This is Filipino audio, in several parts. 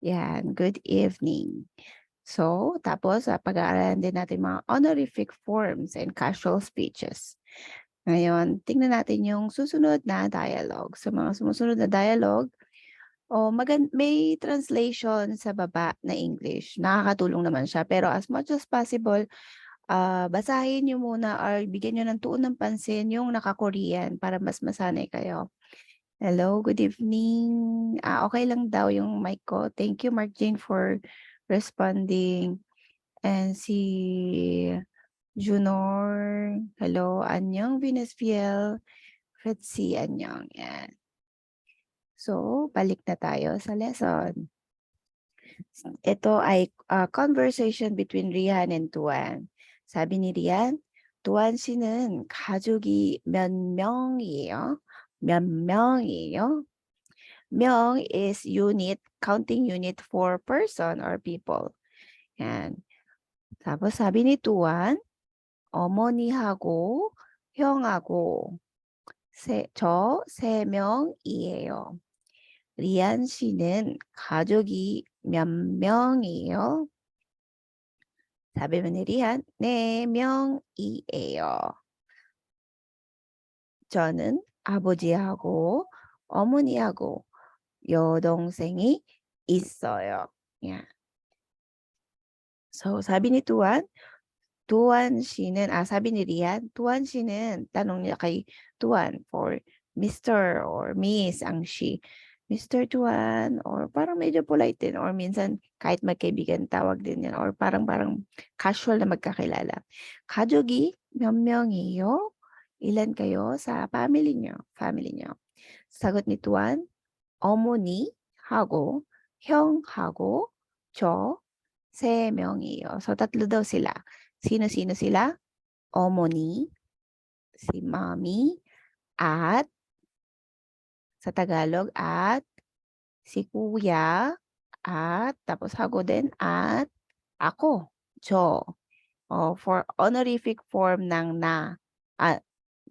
Yan, good evening. So, tapos pag-aaralan din natin mga honorific forms and casual speeches. Ngayon, tingnan natin yung susunod na dialogue. Sa mga sumusunod na dialogue, may translation sa baba na English. Nakakatulong naman siya. Pero as much as possible, basahin niyo muna or bigyan niyo ng tuon ng pansin yung naka-Korean para mas masanay kayo. Hello, good evening. Okay lang daw yung mic ko. Thank you, Mark Jane, for responding. And si Junor, hello, Anyong Venusfiel, Fritzy, Anyong. Yan. So, balik na tayo sa lesson. Ito ay conversation between Rian and Tuan. 사비 ni Rian, Tuan 씨는 가족이 몇 명이에요? 몇 명이에요? 명 is unit, counting unit for person or people. Yan. Tapos sabi ni Tuan, 어머니하고 형하고 저 3명이에요. 리안 씨는 가족이 몇 명이에요? 사비 ni Rian, 4명이에요. 저는 아버지하고 어머니하고 여동생이 있어요. Yan. So, sabi ni Tuan 씨는, sabi ni Rian, Tuan 씨는, tanong niya kay Tuan for Mr. or Miss ang she. Mr. Tuan, or parang medyo polite din, or minsan kahit magkaibigan tawag din yan, or parang casual na magkakilala. 가족이 몇 명이에요? Ilan kayo sa family niyo? Sagot ni Tuan, 어머니하고 형하고 저 3명이에요. So, 3 daw sila. Sino-sino sila? 어머니, si mommy, at sa Tagalog, at si kuya, at tapos hago din, at ako, 저. For honorific form ng na,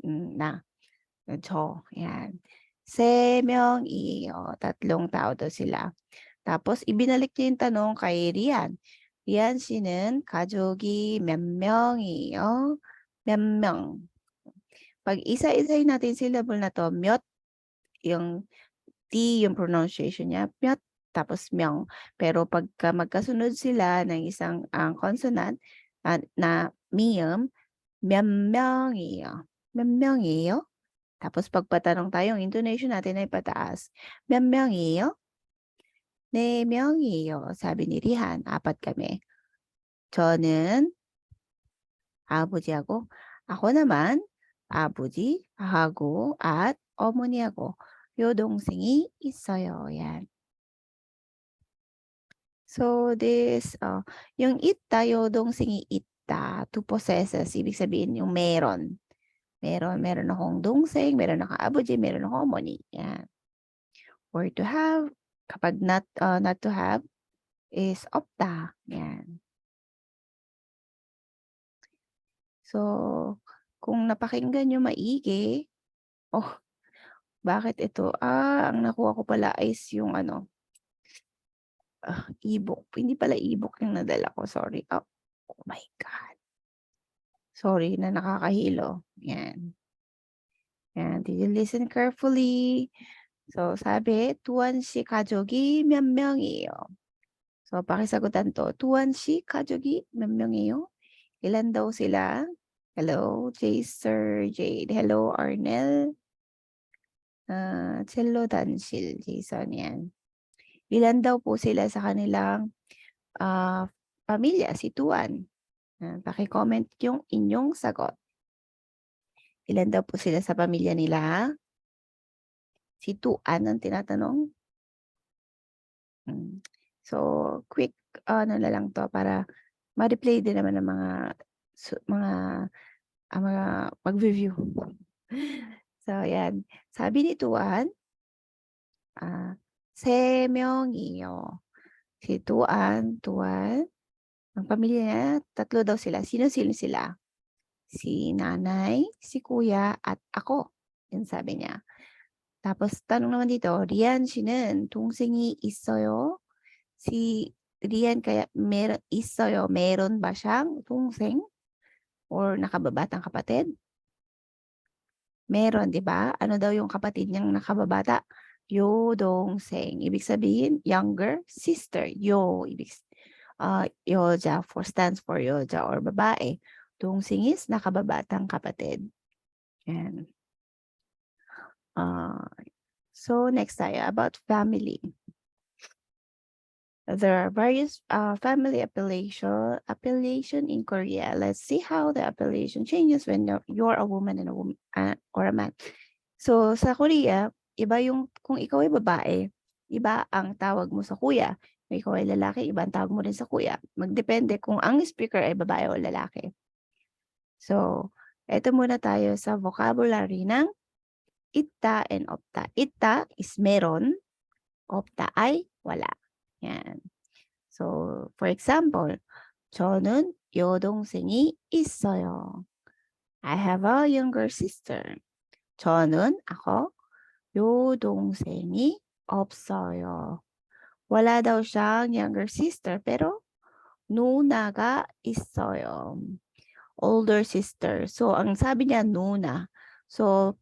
na, 저. Yan. 3명이에요. 3 tao daw sila. tapos ibinalik niya yung tanong kay Rian. 리안 씨는 가족이 몇 명이에요? 몇 명. Pag isa-isahin natin syllable na to, 몇, yung T, yung pronunciation niya, 몇, tapos 명. Pero pagka magkasunod sila ng isang consonant na miyam, 몇 명이에요. 몇 명이에요? Tapos pagpatanong tayo, yung intonation natin ay pataas. 몇 명이에요? 4명이에요. 사비 ni Rihan, 4 kami. 저는 아버지하고, ako naman, 아버지하고 at 어머니하고 여동생이 있어요. Yan. So this, yung 있다, 여동생이 있다, two possesses, ibig sabihin yung meron. Meron akong dong생, meron akong abuji, meron akong 어머니. Yan. Or to have, kapag not to have, is 없다. Yan. So, kung napakinggan nyo maigi, bakit ito? Ang nakuha ko pala is yung ebook. Hindi pala ebook yung nadala ko, sorry. Oh my God. Sorry na nakakahilo. Yan. Yan, did you listen carefully? So, sabi, tuwan si 가족이 몇 명이에요? So, pakisagutan to. tuwan si 가족이 몇 명이에요? Ilan daw sila? Hello, Sir Jade. Hello, Arnel. Cello Dansil, Jason, yan. Ilan daw po sila sa kanilang pamilya, si Tuan? Paki-comment yung inyong sagot. Ilan daw po sila sa pamilya nila? Si Tuan ang tinatanong. So, quick na lang to para ma-replay din naman ng mga mag-review. So, yan. Sabi ni Tuan, 3명이요. Si Tuan, ang pamilya niya, 3 daw sila. Sino-sino sila? Si nanay, si kuya, at ako. Yun sabi niya. Tapos, tanong naman dito, 리안 씨는 동생이 있어요? Si Rian kaya meron ba siyang 동생 or nakababatang kapatid? Meron, 'di ba? Ano daw yung kapatid niyang nakababata? 여동생. Ibig sabihin, younger sister. 여자 stands for 여자 or babae. 동생 is nakababatang kapatid. Yan. So next tayo about family. There are various family appellation in Korea. Let's see how the appellation changes when you're a woman and or a man. So sa Korea, iba yung kung ikaw ay babae, iba ang tawag mo sa kuya. Kung ikaw ay lalaki, iba ang tawag mo rin sa kuya. Magdepende kung ang speaker ay babae o lalaki. So, eto muna tayo sa vocabulary ng ita and opta. Ita is meron, opta ay wala. Yan. So, for example, 저는 여동생이 있어요. I have a younger sister. 저는 ako 여동생이 없어요. Wala daw siyang younger sister pero 누나가 있어요. Older sister. So, ang sabi niya nuna. So,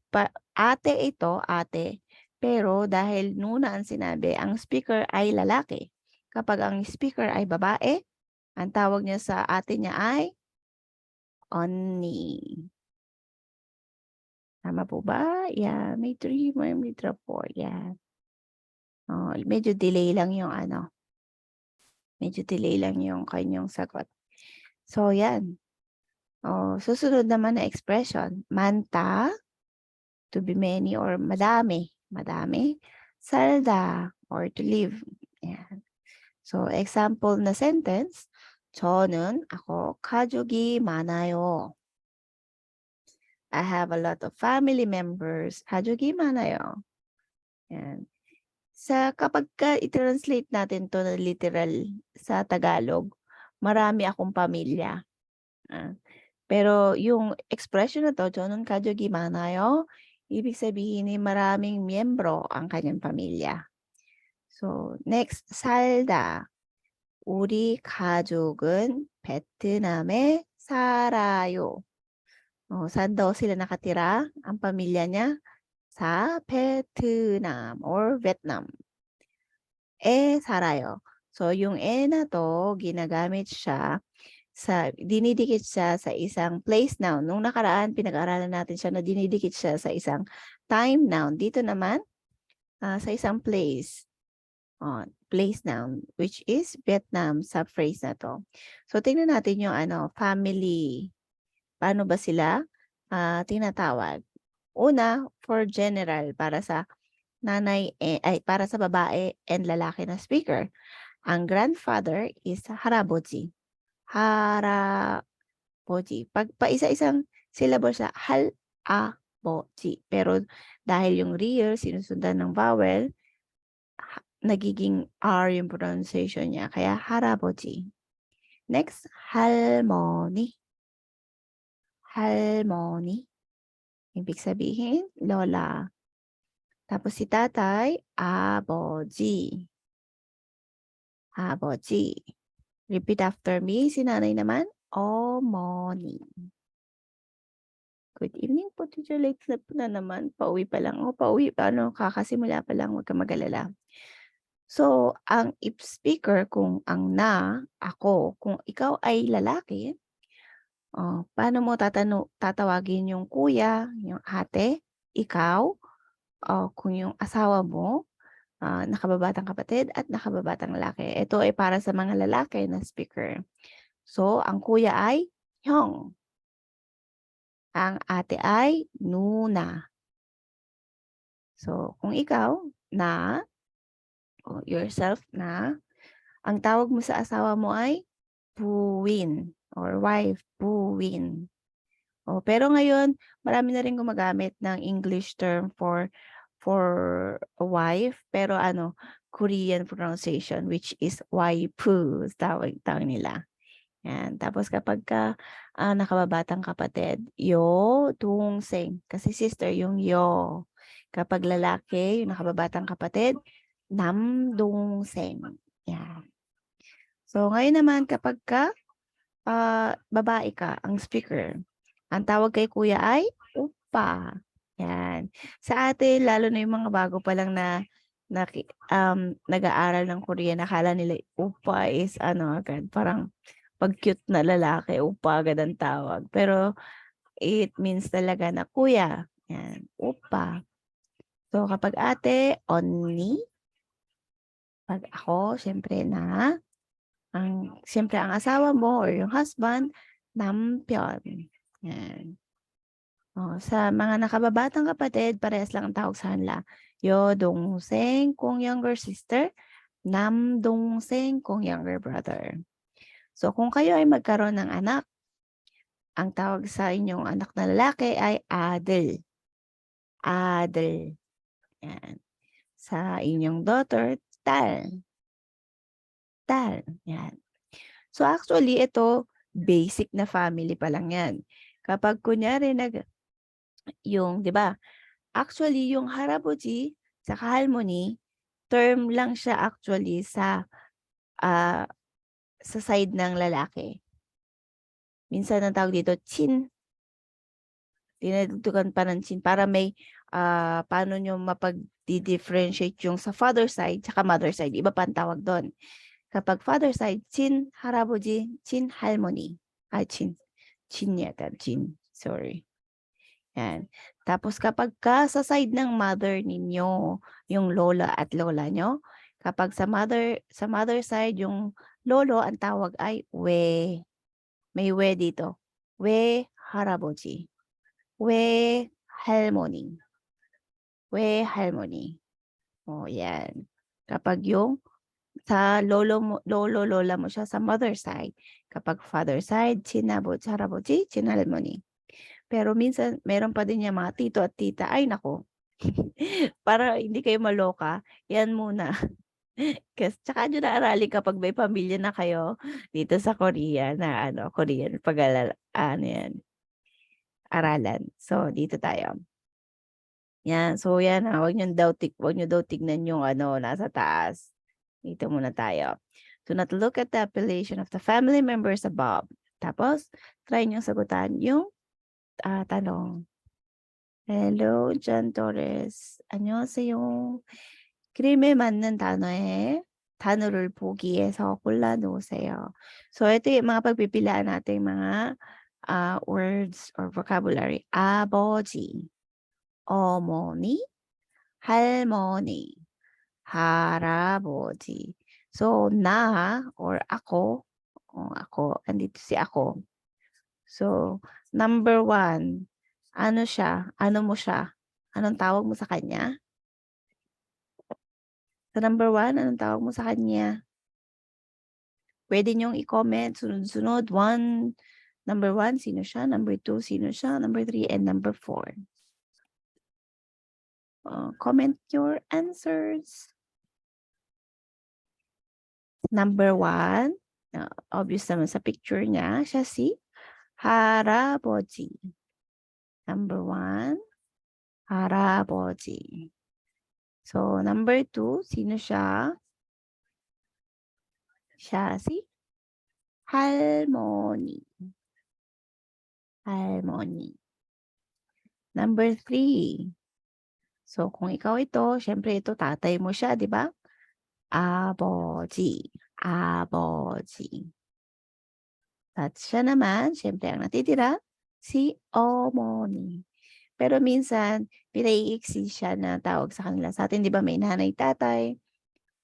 ate ito, ate. Pero dahil nuna ang sinabi, ang speaker ay lalaki. Kapag ang speaker ay babae, ang tawag niya sa ate niya ay 언니. Tama po ba? Yeah, may 3, may 4. Yeah. Oh, medyo delay lang yung ano. Medyo delay lang yung kanyang sagot. So, yan. Oh, susunod naman na expression. Manta, to be many or madami. Madami. 살다, or to live. Yan. So, example na sentence. ako, 가족이 많아요. I have a lot of family members. 가족이 많아요. Yan. Kapag i-translate natin to na literal sa Tagalog, marami akong pamilya. Pero yung expression na to, 저는 가족이 많아요, ibig sabihin ay maraming miyembro ang kanyang pamilya. So, next, 살다. 우리 가족은 베트남에 살아요. Saan daw sila nakatira? Ang pamilya niya? Sa Vietnam or Vietnam. 살아요. So, yung na to, dinidikit siya sa isang place noun. Nung nakaraan, pinag-aralan natin siya na dinidikit siya sa isang time noun. Dito naman, sa isang place. Place noun, which is Vietnam sa phrase na to. So, tingnan natin yung family. Paano ba sila tinatawag? Una, for general, para sa para sa babae and lalaki na speaker. Ang grandfather is 할아버지. 할아버지. Pag paisa-isang syllable siya, 할아버지. Pero dahil yung rear sinusundan ng vowel, nagiging R yung pronunciation niya. Kaya 할아버지. Next, 할머니. 할머니. Ibig sabihin, lola. Tapos si tatay, 아버지. 아버지. Repeat after me. Si nanay naman, 어머니. Good evening po, teacher. Late na naman. Pauwi pa lang. Pauwi. Kakasimula pa lang. Huwag ka mag-alala. So, ang if speaker, kung ang ako, kung ikaw ay lalaki, paano mo tatawagin yung kuya, yung ate, ikaw, kung yung asawa mo, nakababatang kapatid at nakababatang lalaki. Ito ay para sa mga lalaki na speaker. So, ang kuya ay 형. Ang ate ay 누나. So, kung ikaw yourself ang tawag mo sa asawa mo ay 부인 or wife, 부인. Pero ngayon, marami na rin gumagamit ng English term for a wife, pero Korean pronunciation, which is waifu, tawag nila. Yan. Tapos kapag nakababatang kapatid, 동생, kasi sister yung yo. Kapag lalaki, yung nakababatang kapatid, 남동생. Yan. So, ngayon naman kapagka, babae ka, ang speaker, ang tawag kay kuya ay "Oppa." Yan. Sa atin lalo na yung mga bago pa lang na nag-aaral ng Korean akala nila oppa is ano agad parang 'pag cute na lalaki oppa agad ang tawag. Pero it means talaga na kuya, yan, oppa. So kapag ate, 언니. 'Pag ako siyempre siyempre ang asawa mo or yung husband, 남편. Yan. Oh, sa mga nakababatang kapatid, parehas lang ang tawag sa kanila. 여동생 kung younger sister, 남동생 kung younger brother. So kung kayo ay magkaroon ng anak, ang tawag sa inyong anak na lalaki ay 아들. 아들. Yan. Sa inyong daughter, 딸. 딸. Yan. So actually ito, basic na family pa lang yan. Kapag kunyari yung 'di ba, actually yung 할아버지 saka 할머니, term lang siya actually sa side ng lalaki. Minsan ang tawag dito 친, dinadagdagan pa ng 친 para may, paano niyo mapagdi-differentiate yung sa father side tsaka mother side, iba pa ang tawag dun. Kapag father side, 친 할아버지, 친 할머니. 친 yata, 친, sorry. Yan. Tapos kapagka sa side ng mother ninyo, yung lola at lola niyo, kapag sa mother side yung lolo ang tawag ay 왜. May 왜 dito. 왜 할아버지. 왜 할머니. 왜 할머니. Oh, yan. Kapag yung sa lolo, lola mo siya sa mother side. Kapag father side, 친아버지, 할아버지, 친할머니. Pero minsan meron pa din yang mga tito at tita, ay naku. Para hindi kayo maloka, yan muna. Tsaka niyo na aralin kapag may pamilya na kayo dito sa Korea na ano, Korean ano yan, aralan. So, dito tayo. Yan, so yan wag niyo daw tignan yung ano, nasa taas. Dito muna tayo. Do not look at the appellation of the family members above. Tapos, try niyong sagutan yung tanong. Hello, John Torres. 안녕하세요. 그림에 맞는 단어를 보기에서 골라 놓으세요. So, ito yung mga pagpipilaan nating mga words or vocabulary. 아버지, 어머니, 할머니, 할아버지. So, na or ako, andito si ako. So, number 1, ano siya? Ano mo siya? Anong tawag mo sa kanya? Sa number 1, anong tawag mo sa kanya? Pwede niyong i-comment sunod-sunod. Number 1, sino siya? Number 2, sino siya? Number 3, and number 4. Comment your answers. Number 1, obvious naman sa picture niya, siya si 할아버지. Number 1, 할아버지. So, number 2, sino siya? Siya si 할머니. 할머니. Number 3. So, kung ikaw ito, syempre ito tatay mo siya, di ba? 아버지. 아버지. At siya naman, syempre ang natitira, si 어머니. Pero minsan, pinaiiksi siya na tawag sa kanila. Sa atin, di ba, may nanay, tatay,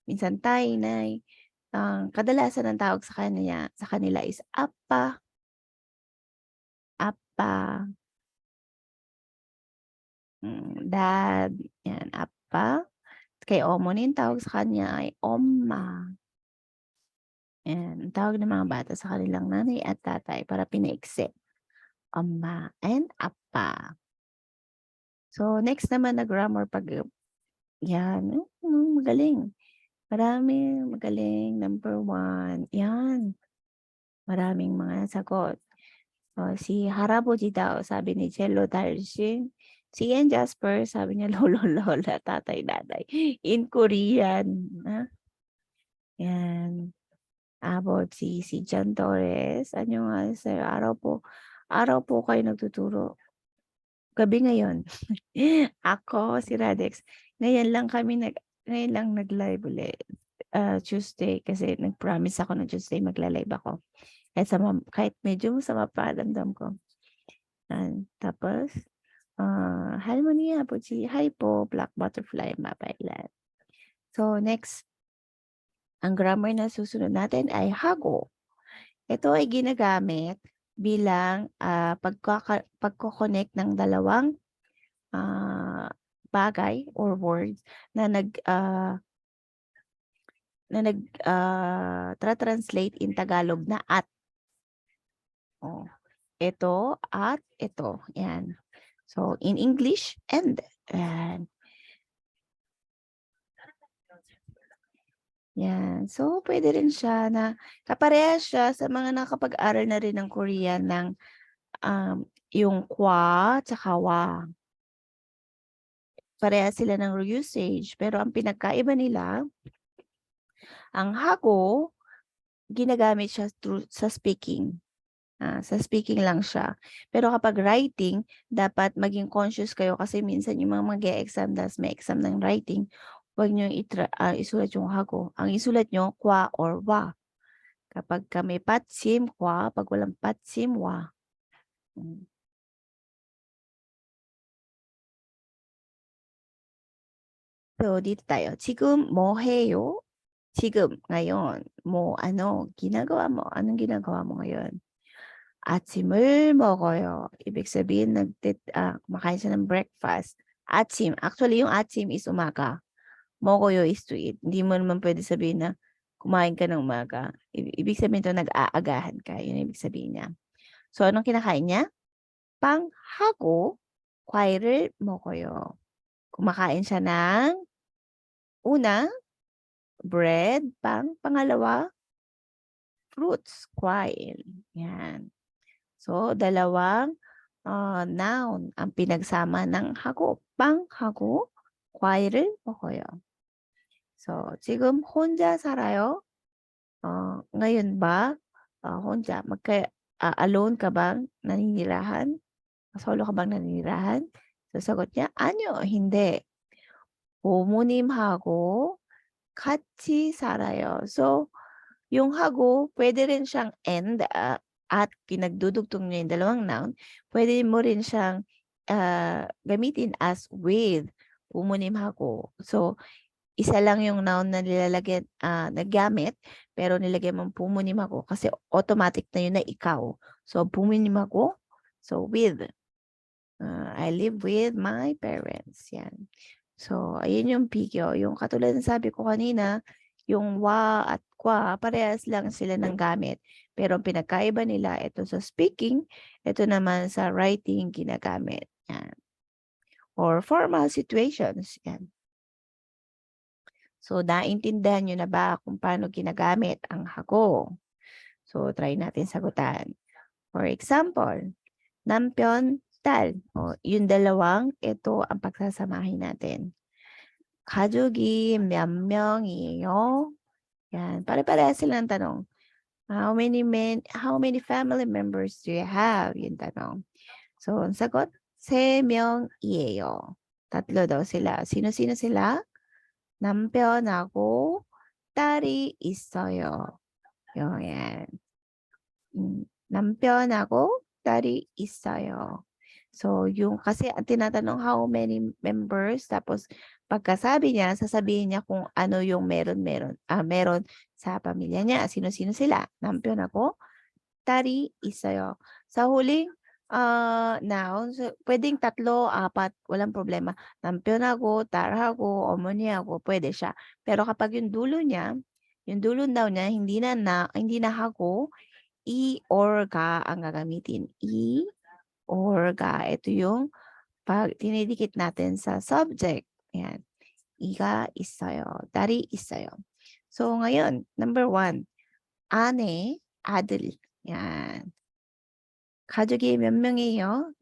minsan tay, nay. Kadalasan ang tawag sa kanila is appa. Appa. Dad. Yan, appa. Kay 어머니, tawag sa kanya ay 엄마. Yan, ang tawag ng mga bata sa kanilang nanay at tatay para pinaiksi. 엄마 and appa. So, next naman na grammar yan, magaling. Magaling. Number 1. Yan. Maraming mga sagot. Si 할아버지 daw, sabi ni Jello Dalshin. Si Ian Jasper, sabi niya lolo, lola, tatay, nanay. In Korean. Yan. About si John Torres, "Ano nga sir, araw po kayo nagtuturo, gabi ngayon." Ako, si Radex, ngayon lang nag-live ulit, Tuesday kasi nag-promise ako na Tuesday magla-live ako. Kahit medyo masama pakiramdam ko. Tapos, Harmonia Puchi, "Hi po, Black Butterfly Mapailan." So next, ang grammar na susunod natin ay hago. Ito ay ginagamit bilang, pagko-connect ng dalawang, bagay or words na tra-translate in Tagalog na at. Oh, ito at ito, 'yan. So, in English, and, yan. Yan. So, puwede rin siya na kaparehas siya sa mga nakapag-aral na rin ng Korean ng, yung kwa tsaka wa. Parehas sila ng usage, pero ang pinagkaiba nila, ang hago, ginagamit siya sa speaking. Sa speaking lang siya. Pero kapag writing, dapat maging conscious kayo kasi minsan yung mga mag-e-exam tas may exam ng writing, huwag niyong isulat yung hago. Ang isulat niyo, kwa or wa. Kapagka may patsim, kwa. 'Pag walang patsim, wa. Hmm. So, dito tayo. "지금 뭐 해요?" 지금, ngayon. "뭐," ano, ginagawa mo. Anong ginagawa mo ngayon? "아침을 먹어요." Ibig sabihin kumakain siya ng breakfast. 아침, actually yung 아침 is umaga. 먹어요 is to eat. Hindi mo naman puwede sabihin na kumain ka ng umaga. Ibig sabihin nito nag-aagahan ka, yun ang ibig sabihin niya. So, anong kinakain niya? 빵하고 과일을 먹어요. Kumakain siya ng una, bread, pangalawa, fruits, 과일, 'yan. So, dalawang, noun ang pinagsama ng hago, 빵하고 과일을 먹어요. So, 지금 혼자 살아요? Ngayon ba, 혼자 alone ka bang naninirahan? Solo ka bang naninirahan? So, sagot niya, "아니요, hindi. 부모님하고 같이 살아요." So, yung hago puwede rin siyang and, at pinagdudugtong niya yung dalawang noun, puwede mo rin siyang, gamitin as with, 부모님하고. So, isa lang yung noun na nagamit, pero nilagyan mong 부모님하고 kasi automatic na yun na ikaw. So, 부모님하고, so with. I live with my parents, 'yan. So, ayun yung pigyo. Yung katulad ng sabi ko kanina, yung wa at kwa, parehas lang sila ng gamit. Pero ang pinagkaiba nila, ito sa speaking, ito naman sa writing ginagamit. Yan. Or formal situations. Yan. So, naintindihan nyo na ba kung paano ginagamit ang hago? So, try natin sagutan. For example, 남편, 딸. O, yung dalawang, ito ang pagsasamahin natin. 가족이 몇 명이에요? Yan, pare-parehas sila ng tanong. How many family members do you have? Yung tanong. So, ang sagot, 3명이에요. Tatlo daw sila. Sino-sino sila? 남편하고 딸이 있어요. Yan. 남편하고 딸이 있어요. So, yung kasi ang tinatanong how many members, tapos pagkasabi niya, sasabihin niya kung ano yung meron sa pamilya niya. Sino-sino sila? 남편하고 딸이 있어요. Sa huling, noun, so, puwedeng 3, 4, walang problema. 남편하고, 딸하고, 어머니하고, puwede siya. Pero kapag yung dulo daw niya, hindi na hago, I or ga ang gagamitin. I or ga. Ito yung 'pag dinidikit natin sa subject. Ayan. 이가 있어요. 딸이 있어요. So ngayon, number 1, 아내, 아들. Yan. 가족이 몇 명이에요?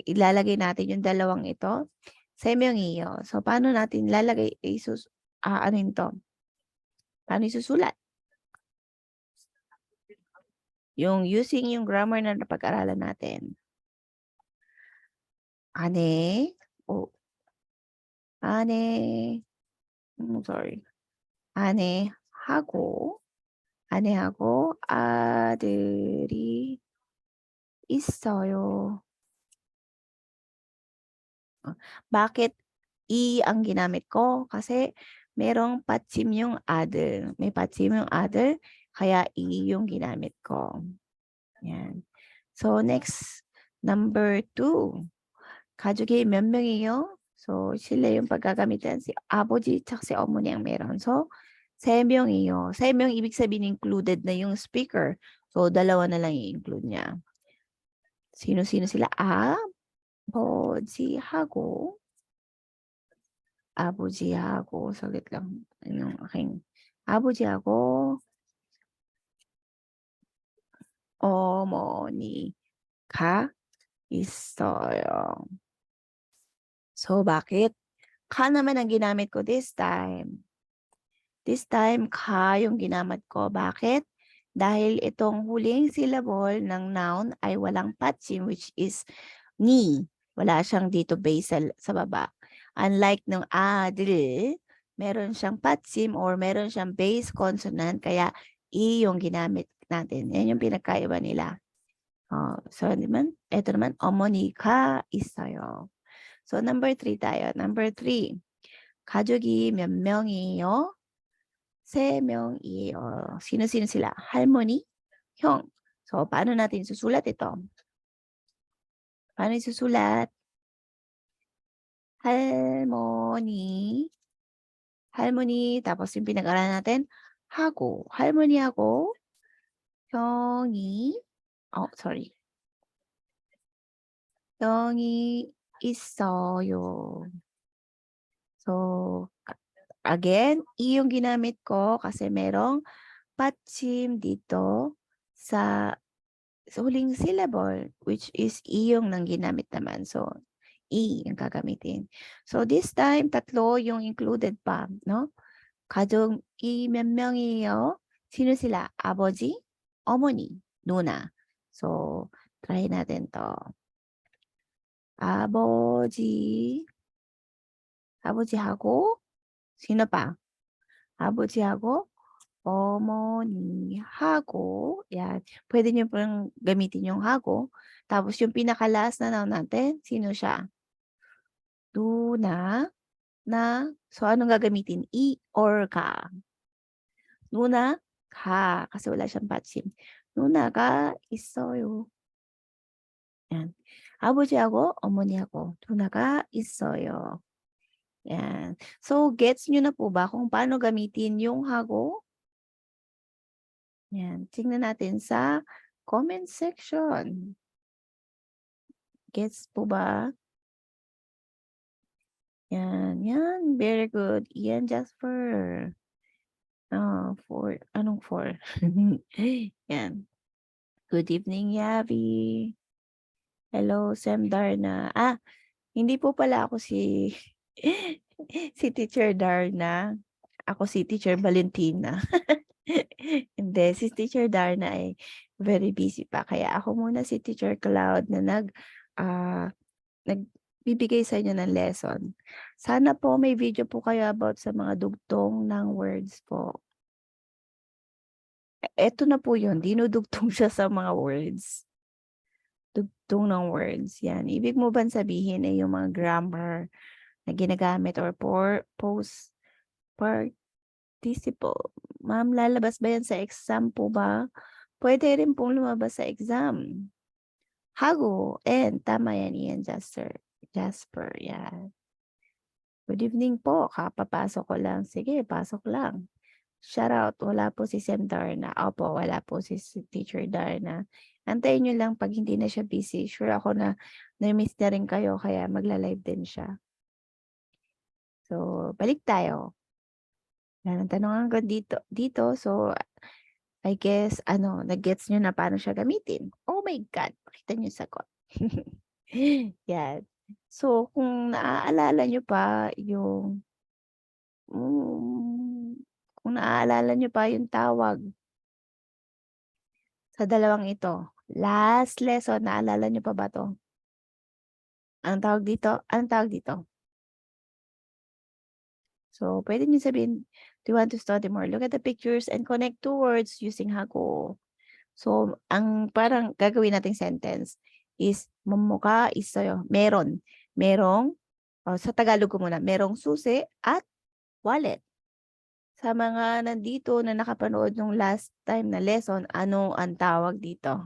Ilalagay natin yung dalawang ito. 3명이에요. So paano natin lalagay, ano 'to? Paano isusulat? Yung using yung grammar na napag-aralan natin. ane, o ane, sorry. 아내하고 아들이 있어요. Bakit ang ginamit ko? Kasi merong patsim yung other. May patsim yung other, kaya yung ginamit ko. Yan. So next, number 2. 가족이 몇 명이에요? So sila yung pagkagamitan. Si 아버지 tsaka si 어머니 ang meron. So 3명이요. 3명 ibig sabihin included na yung speaker. So 2 na lang i-include niya. Sino-sino sila? 아버지하고 saglit lang. Yung aking 아버지하고 어머니가 있어요. So bakit? Ka naman ang ginamit ko this time. This time, ka yung ginamit ko. Bakit? Dahil itong huling syllable ng noun ay walang patsim, which is ni. Wala siyang dito base sa baba. Unlike ng adil, meron siyang patsim or meron siyang base consonant, kaya yung ginamit natin. Yan yung pinagkaiba nila. So, ito naman, 어머니가 있어요. So, number 3 tayo. Number 3. 가족이 몇 명이에요? 3명이에요. Sino-sino sila? 할머니, 형. So, paano natin susulat ito? Paano isusulat? 할머니, tapos yung pinag-aralan natin, 하고, 할머니하고, 형이, sorry. 형이 있어요. So, again, yung ginamit ko kasi merong patsim dito sa huling syllable, which is yung nang ginamit naman. So, yung gagamitin. So, this time, 3 yung included pa, no? 가족이 몇 명이에요? Sino sila? 아버지, 어머니, 누나. So, try natin to. 아버지하고, sino pa? 아버지하고, 어머니하고, yan. Pwede nyo pong gamitin yung hago. Tapos yung pinaka-last na noun natin, sino siya? 누나, na. So, anong gagamitin? I or ka? 누나가, kasi wala siyang patsim. 누나가 있어요. yan. 아버지하고 어머니하고 누나가 있어요. yan. So, gets nyo na po ba kung paano gamitin yung hago? Yan. Tingnan natin sa comment section. Gets po ba? Yan. Yan. Very good. Ian Jasper. Anong for? Yan. Good evening, Yavi. Hello, Sam Darna. Hindi po pala ako si si Teacher Darna. Ako si Teacher Valentina. Hindi, si Teacher Darna ay very busy pa. Kaya ako muna si Teacher Cloud na nagbibigay sa inyo ng lesson. Sana po may video po kayo about sa mga dugtong ng words po. Eto na po yun, dinudugtong siya sa mga words. Dugtong ng words, yan. Ibig mo ba sabihin ay yung mga grammar na ginagamit or participle. Ma'am, lalabas ba yan sa exam po ba? Pwede rin pong lumabas sa exam. Hago, tama yan, Ian Jasper, yan. Good evening po, kapapasok ko lang. Sige, pasok lang. Shout out, wala po si Sam Darna. Opo, wala po si Teacher Darna. Antayin nyo lang pag hindi na siya busy. Sure ako na na-miss na rin kayo, kaya magla-live din siya. So, balik tayo. Wala nang tanong hanggang dito. So, I guess, nag-gets nyo na paano siya gamitin. Oh my God, pakita nyo yung sagot. Yan. So, kung naaalala nyo pa yung Kung naaalala niyo pa yung tawag sa dalawang ito. Last lesson, naalala niyo pa ba 'to? Anong tawag dito? Anong tawag dito? So, pwede niyo sabihin, "Do you want to study more? Look at the pictures and connect two words using hago." So, ang parang gagawin nating sentence is "뭐뭐가 있어요." Meron. Merong, sa Tagalog ko muna, merong susi at wallet. Sa mga nandito na nakapanood nung last time na lesson, ano ang tawag dito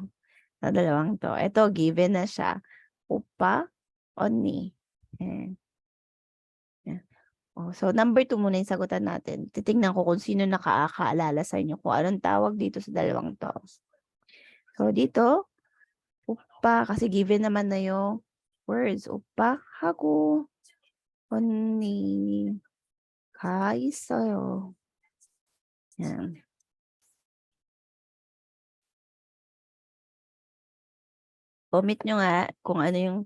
sa dalawang 'to? Ito given na siya, "오빠, 언니." Ayan. Oh, so number 2 muna yung sagutan natin. Titingnan ko kung sino nakakaalala sa inyo kung anong tawag dito sa dalawang 'to. So dito, "오빠" kasi given naman na yung words, "오빠 하고 언니가 있어요." Yan. Comment nyo nga kung ano yung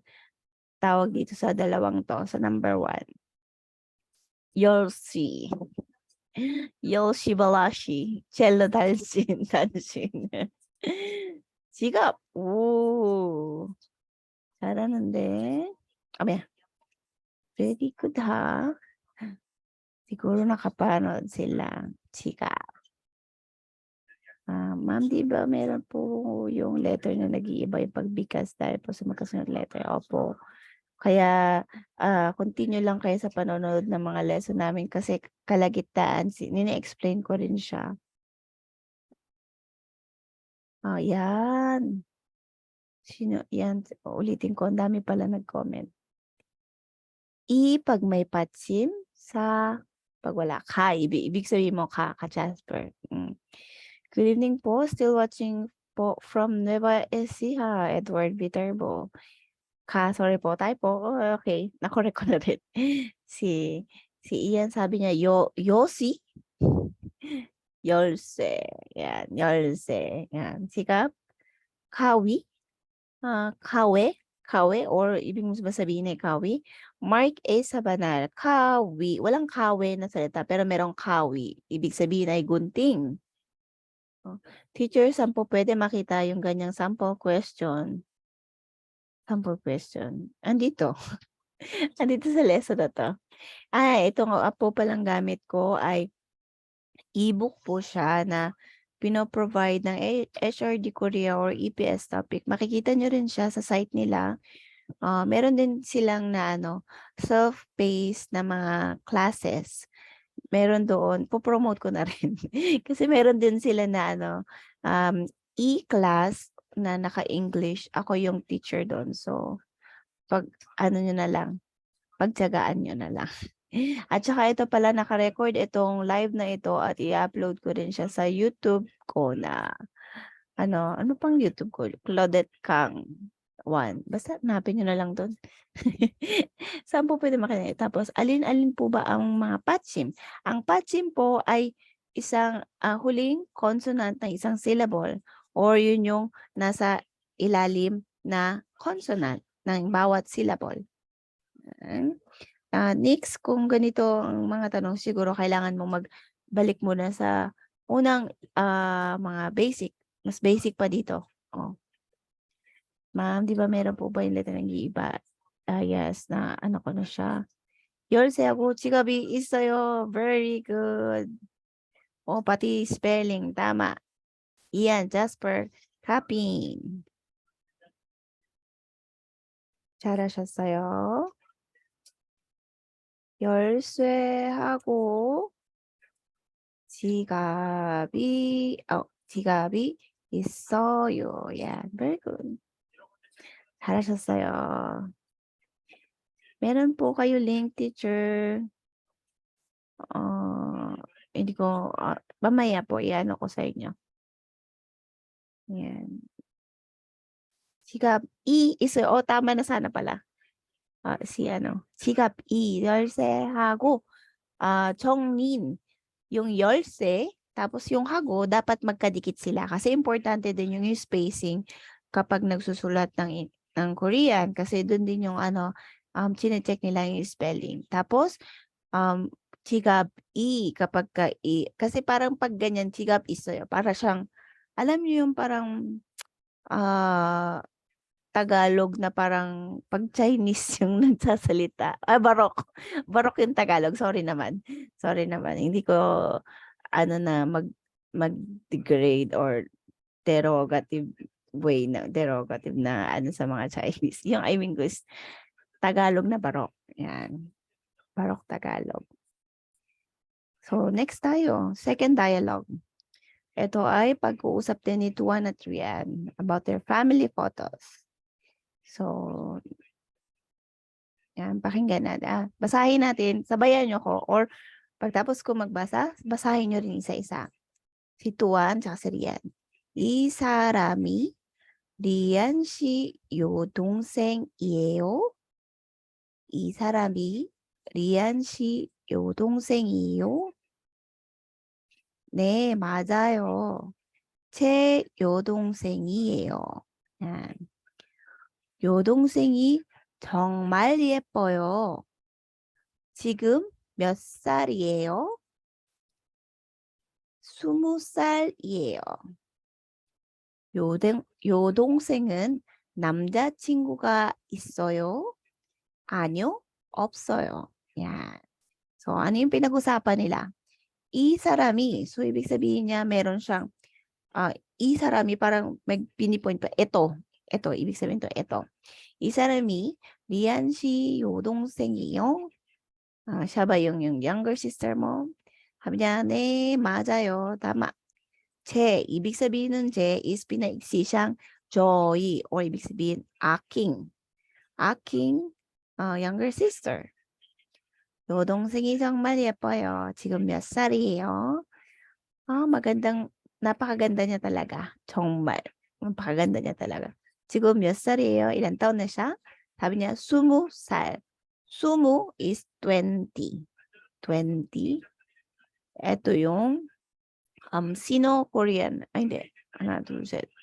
tawag dito sa dalawang 'to, sa number 1. You'll see. Yoshi Balashi, cello 단신, 단신. 지갑. 오. 잘하는데. Mamaya. Very good ha. Siguro nakapanood sila. Chika. Ma'am, 'di ba meron po yung letter na nag-iiba yung pagbigkas dahil po sa magkasunod letter? Opo. Kaya, continue lang kayo sa panonood ng mga lesson namin kasi kalagitnaan nine-explain ko rin siya. Yan. Sino yan? Ulitin ko, ang dami pala nag-comment. 'Pag may patsim, sa 'pag wala, ka. Ibig sabihin mo ka Jasper. Good evening po, still watching po from Nueva Ecija, Edward Viterbo. Sorry po, typo. Okay, na-correct ko na rin. Si Ian sabi niya, Yossi? Yolse, yan, Yolse, yan. Sikap, Kawi, Kawe, Kawe, or ibig mo ba sabihin ay Kawi? Mark A. Sabanal, Kawi, walang Kawe na salita, pero merong Kawi. Ibig sabihin ay gunting. Teacher, saan po pwede makita yung ganyang sample question? Sample question. Andito. Andito sa lesson na 'to. Ito nga po palang gamit ko ay e-book po siya na pino-provide ng HRD Korea or EPS topic. Makikita niyo rin siya sa site nila. Meron din silang na self-paced na mga classes. Meron doon, po-promote ko na rin. Kasi meron din sila na e-class na naka-English. Ako yung teacher doon. So, pag niyo na lang, pagtiyagaan niyo na lang. At saka ito pala naka-record itong live na ito at i-upload ko rin siya sa YouTube ko na ano pang YouTube ko? Claudette Kang 1. Basta hanapin niyo na lang dun. Saan po pwede makinig? Tapos alin-alin po ba ang mga patsim? Ang patsim po ay isang, huling consonant ng isang syllable or yun yung nasa ilalim na consonant ng bawat syllable. Next, kung ganito ang mga tanong, siguro kailangan mong magbalik muna sa unang, mga basic. Mas basic pa dito. Ma'am, 'di ba meron po ba yung letter ng iiba? Yes, na ano ko na siya. 열쇠하고 지갑이 있어요. Very good. Pati spelling, tama. Ian, Jasper, copying. 잘하셨어요. 열쇠하고 지갑이 있어요. Yeah, very good. 잘하셨어요. Meron po kayo link, teacher. Hindi ko, mamaya po i-ano ko sa inyo. Yan. 지갑 있어요. tama na sana pala. 지갑 열쇠하고 정린 yung 열쇠 tapos yung hago dapat magkadikit sila kasi importante din yung spacing kapag nagsusulat ng Korean kasi doon din yung chine-check nila yung spelling. Tapos 지갑이 kapagka kasi parang 'pag ganyan 지갑 있어요. Para siyang alam niyo yung parang, ah, Tagalog na parang 'pag Chinese yung nagsasalita, Barok. Barok yung Tagalog, sorry naman. Sorry naman, hindi ko ano na mag-degrade or derogative na ano sa mga Chinese. Yung I mean ko is Tagalog na barok, 'yan. Barok Tagalog. So next tayo, second dialogue. Ito ay pag-uusap din ni Tuan at Rian about their family photos. So, yan, pakinggan natin. Basahin natin, sabayan niyo ko or pagtapos ko magbasa, basahin niyo rin isa-isa. Si Tuan tsaka si Rian. 이 사람이 리안 씨 여동생이에요? 이 사람이 리안 씨 여동생이에요? 네, 맞아요. 제 여동생이에요. yan. 여동생이 정말 예뻐요. 지금 몇 살이에요? 20살이에요. 여동생은 남자친구가 있어요? 아니요, 없어요. Yan. So, ano yung pinag-usapan nila? 이 사람이, so ibig sabihin niya meron siyang, 이 사람이 parang may pinipoint pa, ito, ibig sabihin to, ito. 이 사람이 리안 씨 여동생이요? siya ba yung younger sister mo? Sabi niya, 네, 맞아요. Tama. ibig sabihin ng 제 is pinaiksi siyang 저희 or ibig sabihin aking. Aking younger sister. 여동생이 정말 예뻐요. 지금 몇 살이에요? napakaganda niya talaga. 정말. Napakaganda niya talaga. 지금 몇 살이에요? Ilan taon na siya? Sabi niya, 20살. 20 is 20. 20. Ito yung Sino-Korean. Ay, hindi.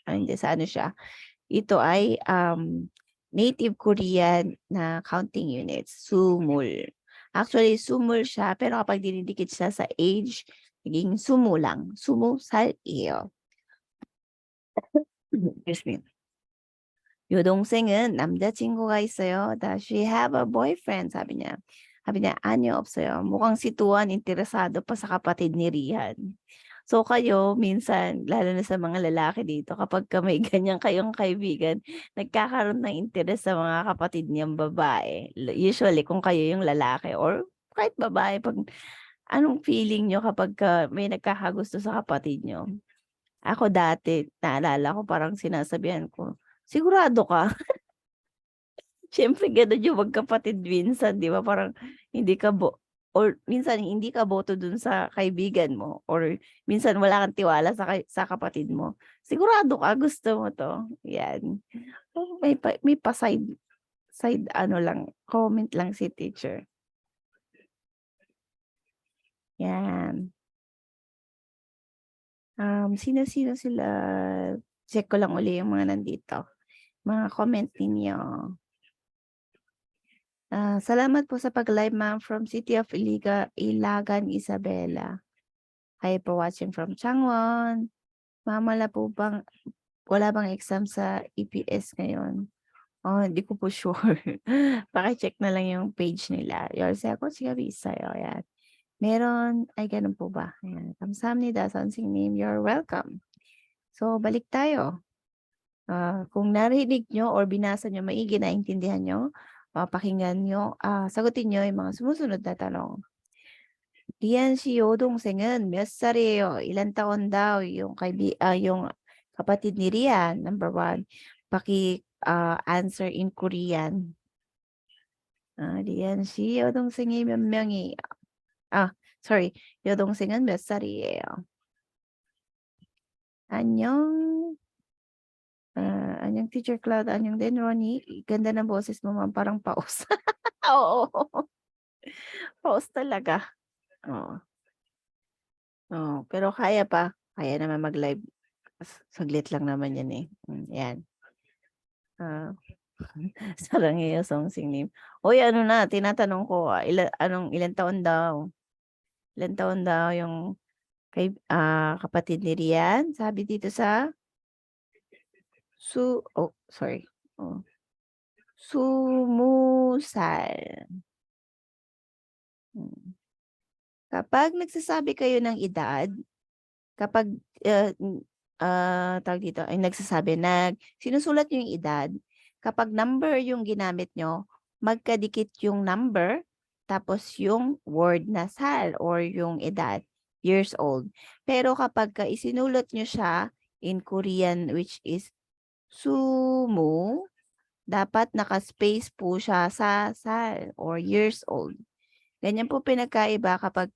Hindi, sa ano siya. Ito ay native Korean na counting units. Sumul. Actually, sumul siya, pero kapag dinidikit siya sa age, naging sumu lang. Sumu-sal-iyo. Excuse me. 여동생은 남자친구가 있어요. Does she have a boyfriend? Sabi niya. Sabi niya, a니요, 없어요. Mukhang si Tuan interesado pa sa kapatid ni Rian. So kayo, minsan, lalo na sa mga lalaki dito, kapag may ganyan kayong kaibigan, nagkakaroon ng interes sa mga kapatid niyang babae. Usually, kung kayo yung lalaki or kahit babae, pag anong feeling nyo kapag may nagkakagusto sa kapatid nyo? Ako dati, naalala ko parang sinasabihan ko, sigurado ka? Siyempre gano'n yung magkapatid minsan, 'di ba? Parang hindi ka or minsan hindi ka boto dun sa kaibigan mo or minsan wala kang tiwala sa kapatid mo. Sigurado ka gusto mo 'to, 'yan. May pa side ano lang, comment lang si teacher. 'Yan. Sino-sino sila? Check ko lang uli yung mga nandito, mga comment ninyo. Salamat po sa pag-live, ma'am, from City of Ilagan, Isabela. Hi po watching from Changwon. Ma'am, wala bang exam sa EPS ngayon? Hindi ko po sure. Paki-check na lang yung page nila. 열쇠하고 지갑이 있어요. Yan. Meron, ay ganun po ba? Ayan. 감사합니다, 선생님. You're welcome. So, balik tayo. Kung narinig nyo or binasa nyo maigi, naintindihan nyo, pakinggan nyo, sagutin nyo yung mga sumusunod na tanong. 리안 씨 여동생은 몇 살이에요? ilan taon daw yung kapatid ni Rian? Number 1. Answer in Korean. 리안 씨 여동생이 몇 명이에요? sorry. 여동생은 몇 살이에요? 안녕. Anyong Teacher Cloud, anyong din Ronnie. Ganda ng boses mo, ma'am, parang paus. Oo. Paus talaga. Oo. Oo, pero kaya pa. Kaya naman mag-live. Saglit lang naman yan eh. Yan. Sarangheyo Song Singlim. Uy, ano na, tinatanong ko, ilan taon daw? Ilan taon daw yung kapatid ni Rian? Sabi dito sa sorry. Oh. Sumusal. Hmm. Kapag nagsasabi kayo ng edad, kapag tawag dito, ay sinusulat niyo yung edad, kapag number yung ginamit nyo, magkadikit yung number, tapos yung word na sal or yung edad, years old. Pero kapag isinulat nyo siya in Korean, which is sumu, dapat naka-space po siya sa sal or years old. Ganyan po pinagkaiba kapag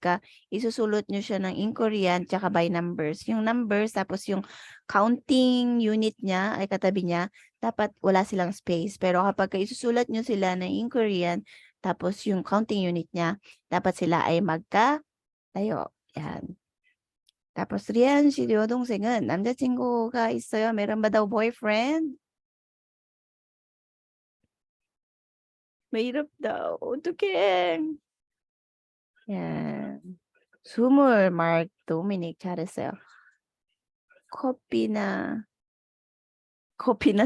isusulot nyo siya ng in Korean tsaka by numbers. Yung numbers tapos yung counting unit niya ay katabi niya, dapat wala silang space. Pero kapag isusulat nyo sila ng in Korean tapos yung counting unit niya, dapat sila ay magkatayo. Yan. Tapos Rian, si 여동생은 남자친구가 있어요. Meron ba daw boyfriend? Mahirap daw. 어떡해. Yan. Sumul, Mark Dominic, 잘했어요. 커피나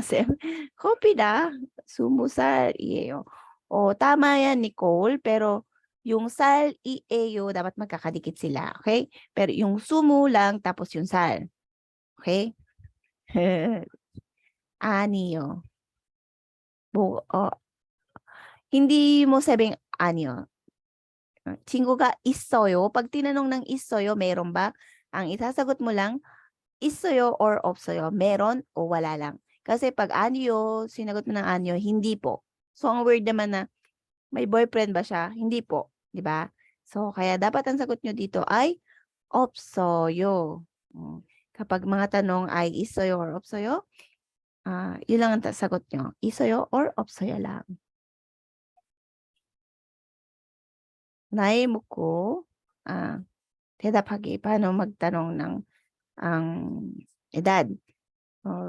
쌤. 커피나 20살이에요. Tama yan, Nicole, pero yung sal, ieo, dapat magkakadikit sila, okay? Pero yung sumu lang, tapos yung sal. Okay? Aniyo. Hindi mo sabing anyo. 친구가 있어요. Pag tinanong ng 있어요, meron ba? Ang isasagot mo lang, 있어요 or 없어요. Meron o wala lang. Kasi pag anyo, sinagot mo ng anyo, hindi po. So, ang word naman na, may boyfriend ba siya? Hindi po. Di ba? So, kaya dapat ang sagot nyo dito ay 없어요. Kapag mga tanong ay 있어요 or 없어요, yun lang ang sagot nyo. 있어요 or 없어요 lang. 나이 묻고 대답하기. Paano magtanong ng ang edad.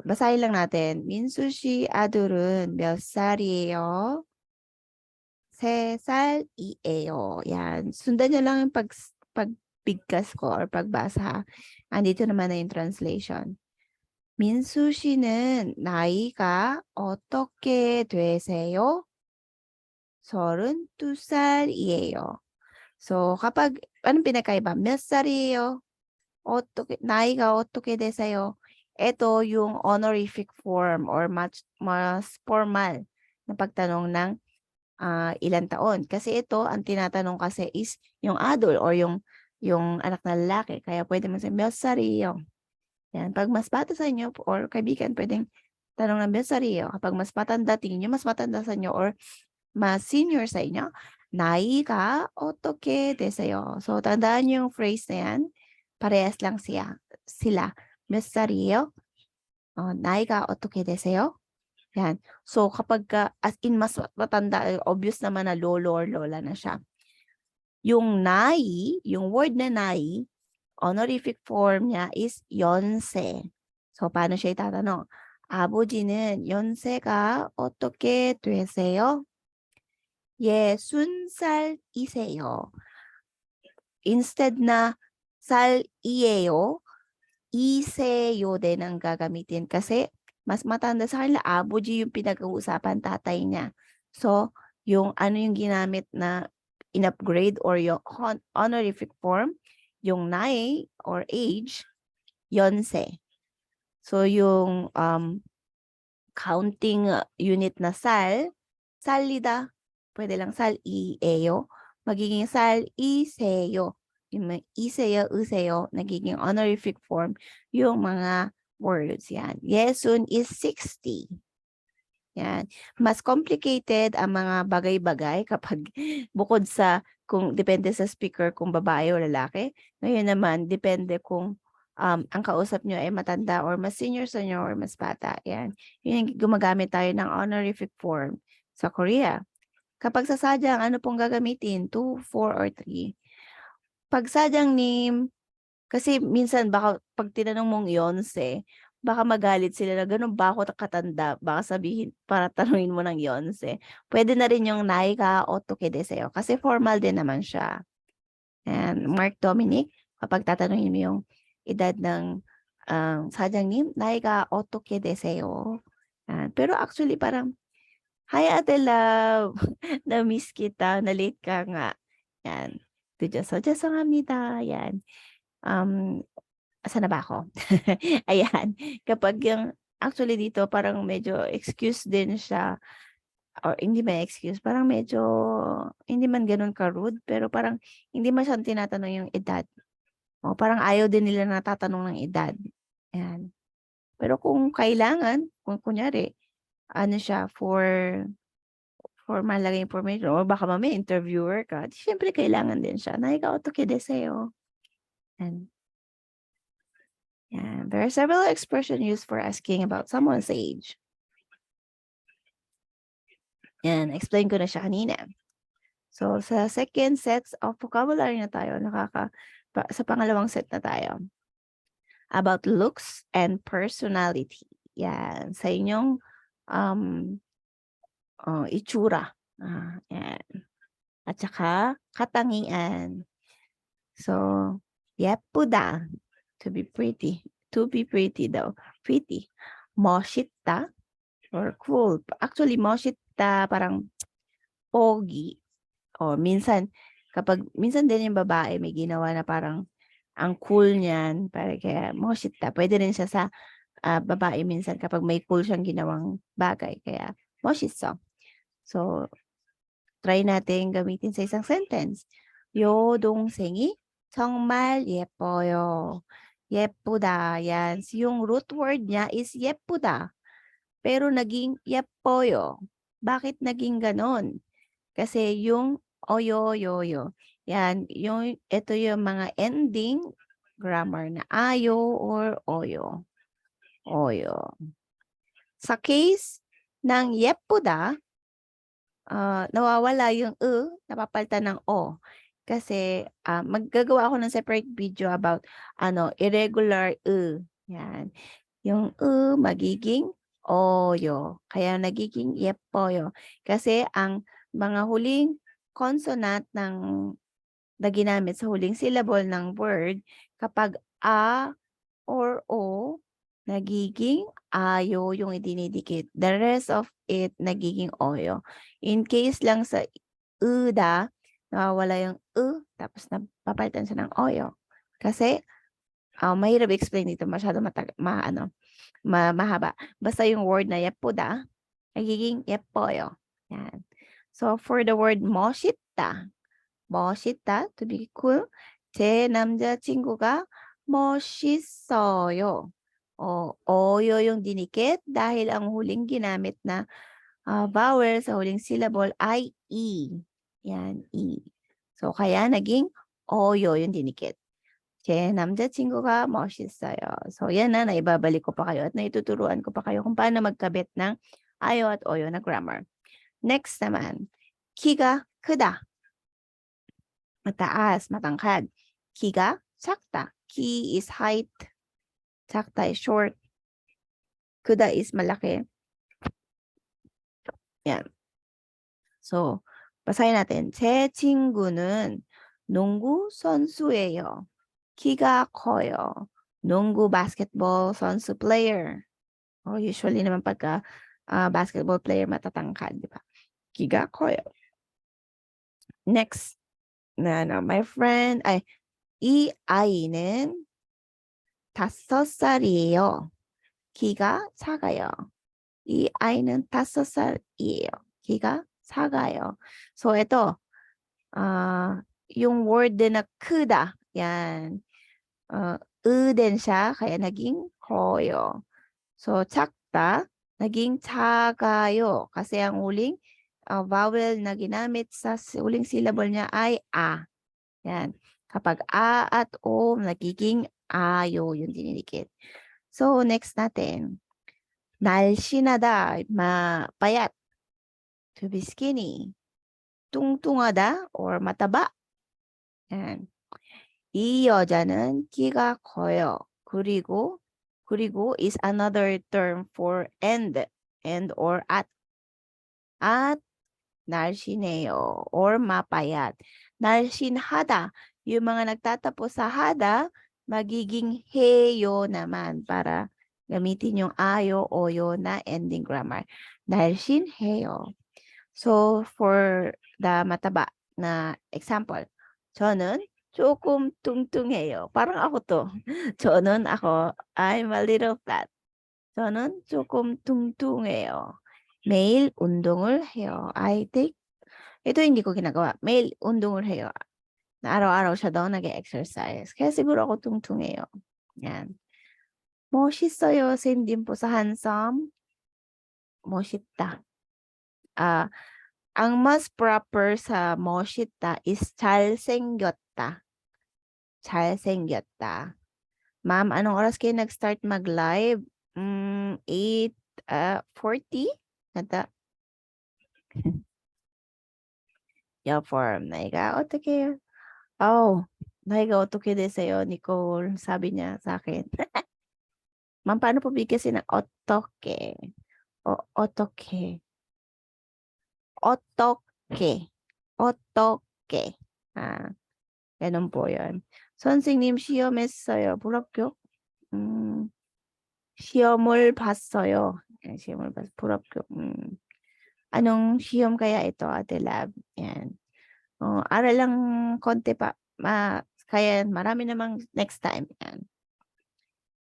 바사hin lang natin. 민수 씨 아들은 몇 살이에요? 3살이에요. Yan. Sundan niyo lang yung pagbigkas ko or pagbasa. Andito naman na yung translation. 민수 씨는 나이가 어떻게 되세요? 32살이에요. So, kapag, anong pinakaiba? 몇 살이에요? 나이가 어떻게 되세요? Ito yung honorific form or mas formal na pagtanong ng ilang taon. Kasi ito, ang tinatanong kasi is yung adult or yung anak na lalaki. Kaya pwede mo sabihin, 몇 살이에요? Yan. Pag mas bata sa inyo or kaibigan, pwedeng tanong ng 몇 살이에요? Kapag mas matanda, tingin nyo mas matanda sa inyo or mas senior sa inyo, 나이가 어떻게 되세요? So, tandaan yung phrase na yan. Parehas lang sila. 몇 살이에요? 나이가 어떻게 되세요? Yan. So, kapag as in mas matanda, obvious naman na lolo or lola na siya. Yung 나이, yung word na 나이, honorific form niya is 연세. So, paano siya itatanong? 아버지는 연세가 어떻게 되세요? 60살이세요. Instead na 살이에요, iseyo din ang gagamitin kasi mas matanda sa kanila, abuji yung pinag-uusapan, tatay niya. So, yung ano yung ginamit na in-upgrade or yung honorific form, yung nae or age, yonse. So, yung counting unit na salida, pwede lang sal-ieo, magiging sal-iseyo. Yung iseyo, useyo, nagiging honorific form yung mga words yan. Yesun is 60. Yan. Mas complicated ang mga bagay-bagay kapag bukod sa kung depende sa speaker kung babae o lalaki. Ngayon naman, depende kung ang kausap nyo ay matanda or mas senior sa inyo or mas bata. Yan. Yun yung gumagamit tayo ng honorific form sa Korea. Kapag sa sadyang, ano pong gagamitin? 2, 4, or 3? Pag sadyang name, kasi minsan baka pag tinanong mong yonse, baka magalit sila na ganun ba ako katanda? Baka sabihin, para tanungin mo ng yonse. Pwede na rin yung naika o toke deseo kasi formal din naman siya. And Mark Dominic, kapag tatanungin mo yung edad ng 사장님, 나이가 어떻게 되세요? Pero actually parang, Hi Ate Love, na-miss kita, na-late ka nga. Yan. 늦어서 죄송합니다. Yan. Asan na ba ako? Ayan. Kapag yung, actually dito parang medyo excuse din siya or hindi ba excuse, parang medyo hindi man gano'n ka-rude, pero parang hindi masyadong tinatanong yung edad. O parang ayaw din nila na tatanong ng edad. Ayan. Pero kung kailangan, kung kunyari, ano siya, for mahalagang information or baka mamaya interviewer ka, di siyempre kailangan din siya. Nahiga 어떻게 되세요? And yeah, there are several expressions used for asking about someone's age. Yan, explain ko na siya kanina. So, sa second set of vocabulary na tayo, sa pangalawang set na tayo. About looks and personality. Yan, sa inyong itsura. Yan. At saka, katangian. So, 예쁘다, to be pretty. To be pretty daw. Pretty. 멋있다, or cool. Actually, 멋있다, parang pogi. O minsan din yung babae may ginawa na parang ang cool niyan, para kaya 멋있다. Pwede rin siya sa babae minsan kapag may cool siyang ginawang bagay. Kaya 멋있어. So, try natin gamitin sa isang sentence. 요 동생이 정말 예뻐요. 예쁘다. Yan. Yung root word niya is 예쁘다. Pero naging 예뻐요. Bakit naging ganon? Kasi yung oyo, yoyo. Yan. Ito yung mga ending grammar na ayo or oyo. Oyo. Sa case ng 예쁘다, nawawala yung napapalitan ng o. Kasi maggagawa ako ng separate video about irregular Yan. Yung magiging oyo. Kaya nagiging yepoyo. Kasi ang mga huling consonant na ginamit sa huling syllable ng word, kapag a or o, nagiging ayo yung idinidikit. The rest of it, nagiging oyo. In case lang sa da, nawawala yung tapos napapalitan siya ng oyo. Kasi, mahirap explain dito, masyado mahaba. Basta yung word na 예쁘다, nagiging 예뻐요. Yan. So, for the word 멋있다, to be cool, 제 남자친구가 멋있어요. Oyo yung dinikit dahil ang huling ginamit na vowel sa huling syllable ay E. Yan, E. So, kaya naging oyo yung dinikit. 제 남자친구가 멋있어요. So, yan na, naibabalik ko pa kayo at naituturuan ko pa kayo kung paano magkabit ng ayo at oyo na grammar. Next naman, 키가 크다. mataas, matangkad. 키가 작다. 키 is height. 작다 is short. 크다 is malaki. Yan. So, basahin natin. 제 친구는 농구 선수예요. 키가 커요. 농구 basketball 선수 player. Usually naman pagka basketball player matatangkad, di ba? 키가 커요. Next, my friend, 이 아이는 5살이에요. 키가 작아요. 이 아이는 5살이에요. 키가 작아요. So, ito, yung word din na 크다, yan. din siya, kaya naging 커요. So, 작다, naging 작아요. Kasi ang huling vowel na ginamit sa huling syllable niya ay a. Yan. Kapag a at o, nagiging ayo yung dininikit. So, next natin. 날씬하다, payat. To be skinny. 뚱뚱하다 or mataba. Yan. 이 여자는 키가 커요. 그리고 is another term for and or at. At 날씬해요 or mapayat. 날씬하다 Yung mga nagtatapos sa hada, magiging heyo naman para gamitin yung ayo o yo na ending grammar. Dahil shin heyo. So, for the mataba na example, 저는 조금 뚱뚱해요. Parang ako to. 저는 ako, I'm a little fat. 저는 조금 뚱뚱해요. 매일 운동을 해요. ito hindi ko ginagawa. 매일 운동을 해요. Na araw-araw siya daw nag-exercise. Kaya siguro ako tungtungeyo. Yan. 멋있어요. Same din po sa handsome. 멋있다. Ang mas proper sa 멋있다 is 잘생겼다. 잘생겼다. Ma'am, anong oras kayo nag-start mag-live? 8:40? Nata. form. 나이가 어떻게 나이가 어떻게 되세요, Nicole? Sabi niya sa akin. Ma'am, paano po bigkasin ng 어떻게? 어떻게? 어떻게? 어떻게? ganun po yun. 선생님 시험했어요. 불합격? 시험을 봤어요. 시험을 봤어요. 불합격. Anong 시험 kaya ito, Ate Lab? Yan. Aral lang konti pa. Kaya marami namang next time. Yan.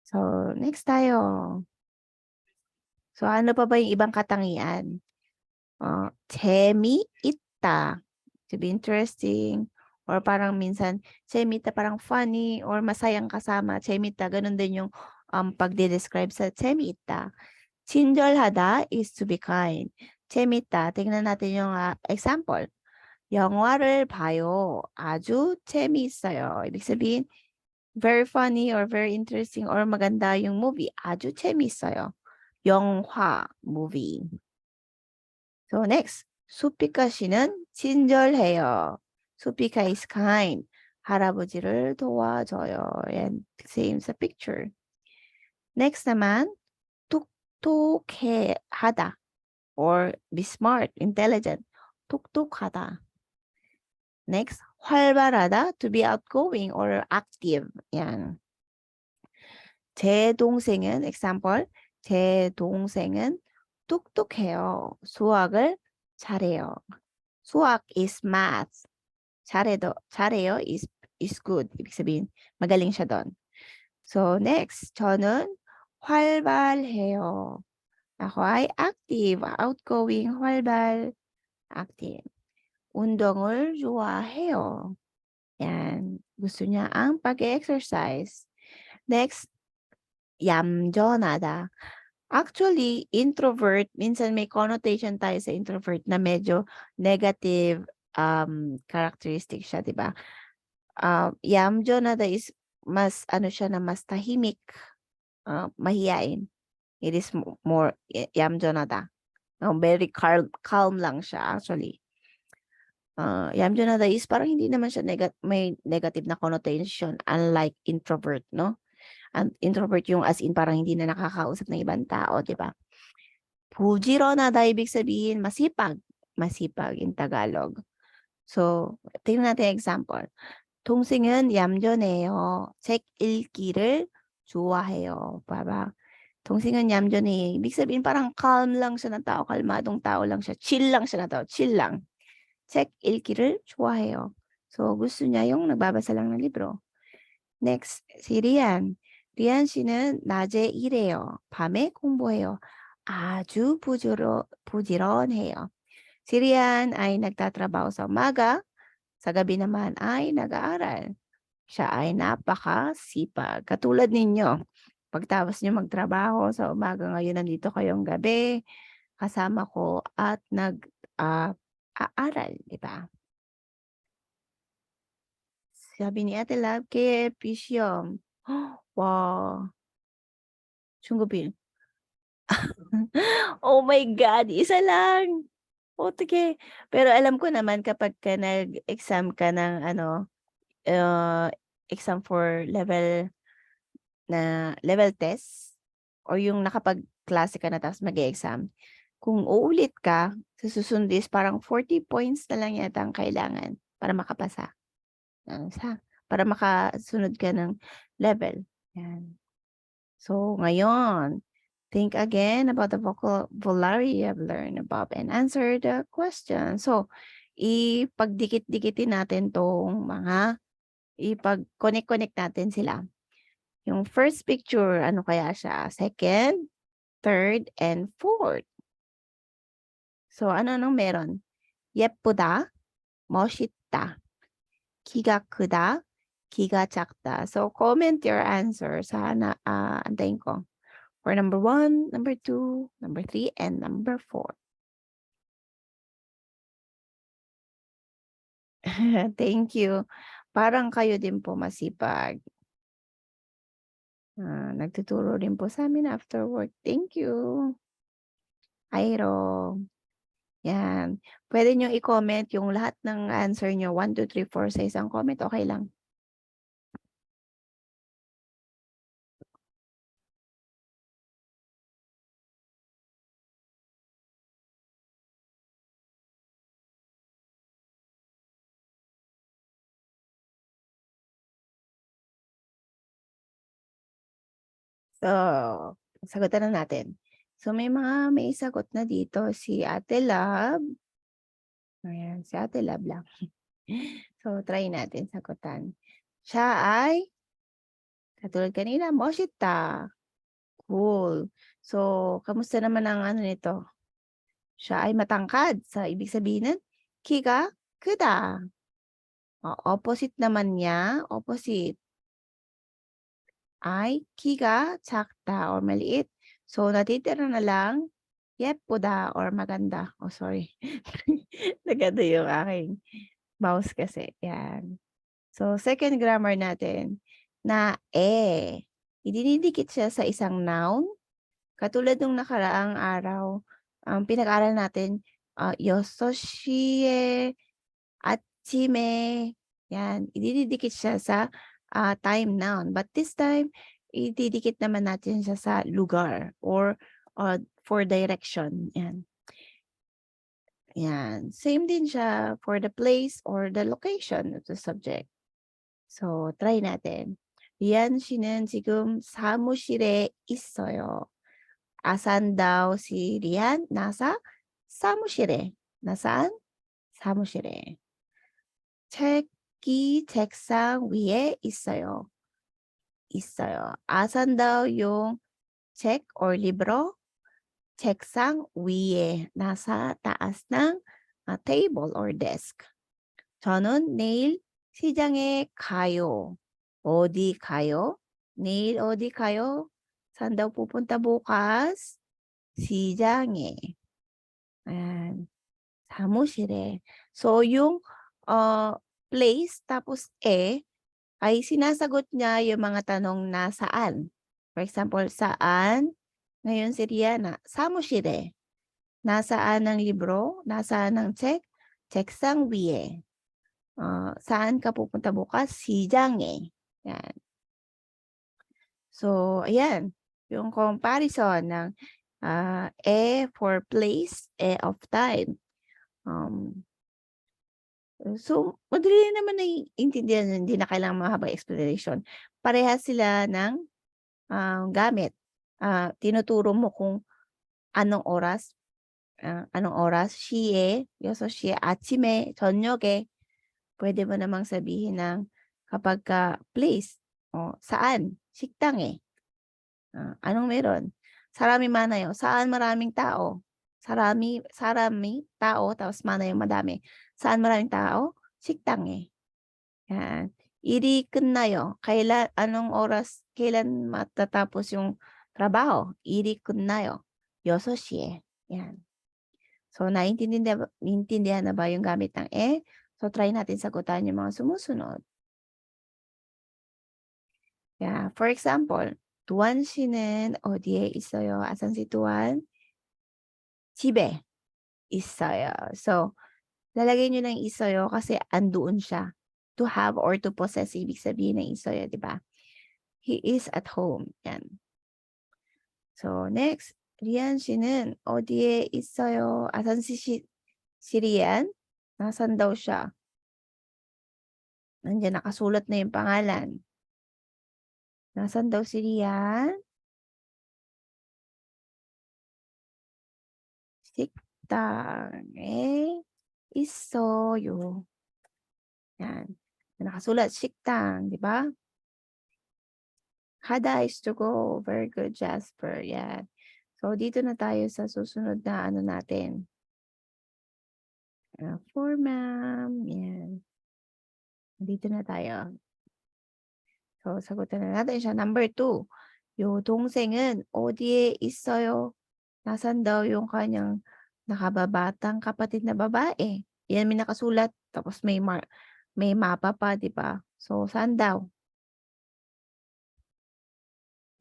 So, next tayo. So, ano pa ba yung ibang katangian? 재미있다. To be interesting. Or parang minsan, 재미있다 parang funny or masayang kasama. 재미있다. Ganun din yung pagde-describe sa 재미있다. 친절하다 is to be kind. 재미있다. Tingnan natin yung example. 영화를 봐요. 아주 재미있어요. ibig sabihin, very funny or very interesting or maganda yung movie. 아주 재미있어요. 영화, movie. So next, 수피카 씨는 친절해요. 수피카 is kind. 할아버지를 도와줘요. And same sa picture. Next naman, 똑똑하다 or be smart, intelligent. 똑똑하다. Next, 활발하다, to be outgoing or active. Yan. 제 동생은, example, 제 동생은 똑똑해요. 수학을 잘해요. 수학 is math. 잘해요 is good. ibig sabihin, magaling siya doon. So next, 저는 활발해요. Ako ay active, outgoing, 활발, active. 운동을 좋아해요. Yan. Gusto niya ang pag-exercise. Next, 얌전하다. Actually, introvert, minsan may connotation tayo sa introvert na medyo negative characteristic siya, di ba? 얌전하다 is mas siya na mas tahimik, mahiyain. It is more 얌전하다. Very calm lang siya actually. 얌전하다 is parang hindi naman siya may negative na connotation unlike introvert, no? And introvert yung as in parang hindi na nakakausap ng ibang tao, di ba? 부지런하다 ibig sabihin masipag. Masipag in Tagalog. So, tingnan natin example. 동생은 얌전해요. 책 읽기를 좋아해요. 봐봐. 동생은 얌전해. Ibig sabihin parang calm lang siya na tao, kalmadong tao lang siya. Chill lang siya na tao, chill lang. 책 읽기를 좋아해요. So, gusto niya yung nagbabasa lang ng libro. Next, si Rian. 리안 씨는 낮에 일해요. 밤에 공부해요. 아주 부지런해요. Si Rian ay nagtatrabaho sa umaga, sa gabi naman ay nag-aaral. Siya ay napakasipag. Katulad ninyo, pagtapos niyo magtrabaho sa umaga, ngayon nandito kayong gabi, kasama ko at nag-aaral, di ba? Sabi ni Ate Lab, KFP Wow. 중급일. Oh my God, isa lang. Okey. Pero alam ko naman kapag ka nag-exam ka ng exam for level test or yung nakapagklase ka na tapos mag-e-exam, kung uulit ka sa susunod is parang 40 points na lang yata ang kailangan para makapasa. para makasunod ka ng level. Yan. So, ngayon, think again about the vocabulary you have learned above and answer the question. So, ipagdikit-dikitin natin tong ipag-connect-connect natin sila. Yung first picture, ano kaya siya? Second, third, and fourth. So, ano-anong meron? 예쁘다, 멋있다, 키가 크다, 키가 작다. So, comment your answer. Sana, antayin ko. For number 1, number 2, number 3, and number 4. Thank you. Parang kayo din po masipag. Nagtuturo rin po sa amin after work. Thank you. Airo. Yan. Pwede nyo i-comment yung lahat ng answer nyo, 1, 2, 3, 4 sa isang comment. Okay lang. So, sagutan na natin. So, may sagot na dito si Ate Lab. Ayan, si Ate Lab lang. So, try natin sagutan. Siya ay, katulad kanina, 멋있다. Cool. So, kamusta naman ang ano nito? Siya ay matangkad. Sa ibig sabihin, 키가 크다. Opposite naman niya, opposite ay 키가 작다 or maliit. So, natitira na lang 예쁘다 or maganda. Oh, sorry. Nagano yung aking mouse kasi. Yan. So, second grammar natin na idinidikit siya sa isang noun. Katulad nung nakaraang araw, pinag-aral natin, yososhie, atsime. Yan. Ididikit siya sa time noun. But this time, ididikit naman natin siya sa lugar or for direction. Yan. Yan. Same din siya for the place or the location of the subject. So, try natin. 리안 씨는 지금 사무실에 있어요. 아산 다오 si Rian nasa 사무실에. Nasaan? 사무실에. 책이 책상 위에 있어요. 있어요. 아산 daw yung check or libro, 책상 위에, nasa taas ng table or desk. 저는 내일 시장에 가요. 어디 가요? 내일 어디 가요? Saan daw pupunta bukas? 시장에. Ayan. 사무실에. So, yung place tapos ay sinasagot niya yung mga tanong na saan. For example, saan? Ngayon si Rihanna, 사무실에. Nasaan ang libro? Nasaan ang check? 책상 위에. Saan ka pupunta bukas? 시장에. Yan. So, ayan. Yung comparison ng for place, of time. So, madali naman naiintindihan, hindi na kailangan mahabang explanation. Parehas sila ng gamit. Tinuturo mo kung anong oras, 시에, 6시에, 아침에, 저녁에. Pwede mo namang sabihin ng kapag place, saan? 식당에. Anong meron? 사람이 많아요. Saan maraming tao? 사람이 tao, tapos 많아요, madami. Saan maraming tao? 식당에. Yan. 일이 끝나요. anong oras, kailan matatapos yung trabaho? 일이 끝나요. 6시에. Yan. So, naintindihan na ba yung gamit ng So, try natin sagutan yung mga sumusunod. Yeah. For example, 두한 씨는 어디에 있어요? 아산 si 두한? 집에 있어요. So, lalagay nyo ng 있어요 kasi andoon siya. To have or to possess, ibig sabihin ng 있어요, di ba? He is at home. Yan. So, next. 리안 씨는 어디에 있어요? 아산 si Rian? Nasaan daw siya? Nandiyan nakasulat na yung pangalan. Nasaan daw si Rian? Siktang. Isoyo. Yan. Nakasulat, 식당, di ba? Hada is to go. Very good, Jasper. Yan. So, dito na tayo sa susunod na ano natin. For ma'am. Yan. Dito na tayo. So, sagutan na natin siya. Number 2. 요 동생은 어디에 있어요? Nasaan daw yung kanyang nakababatang kapatid na babae? Yan may nakasulat. Tapos may mapa pa, di ba? So, saan daw?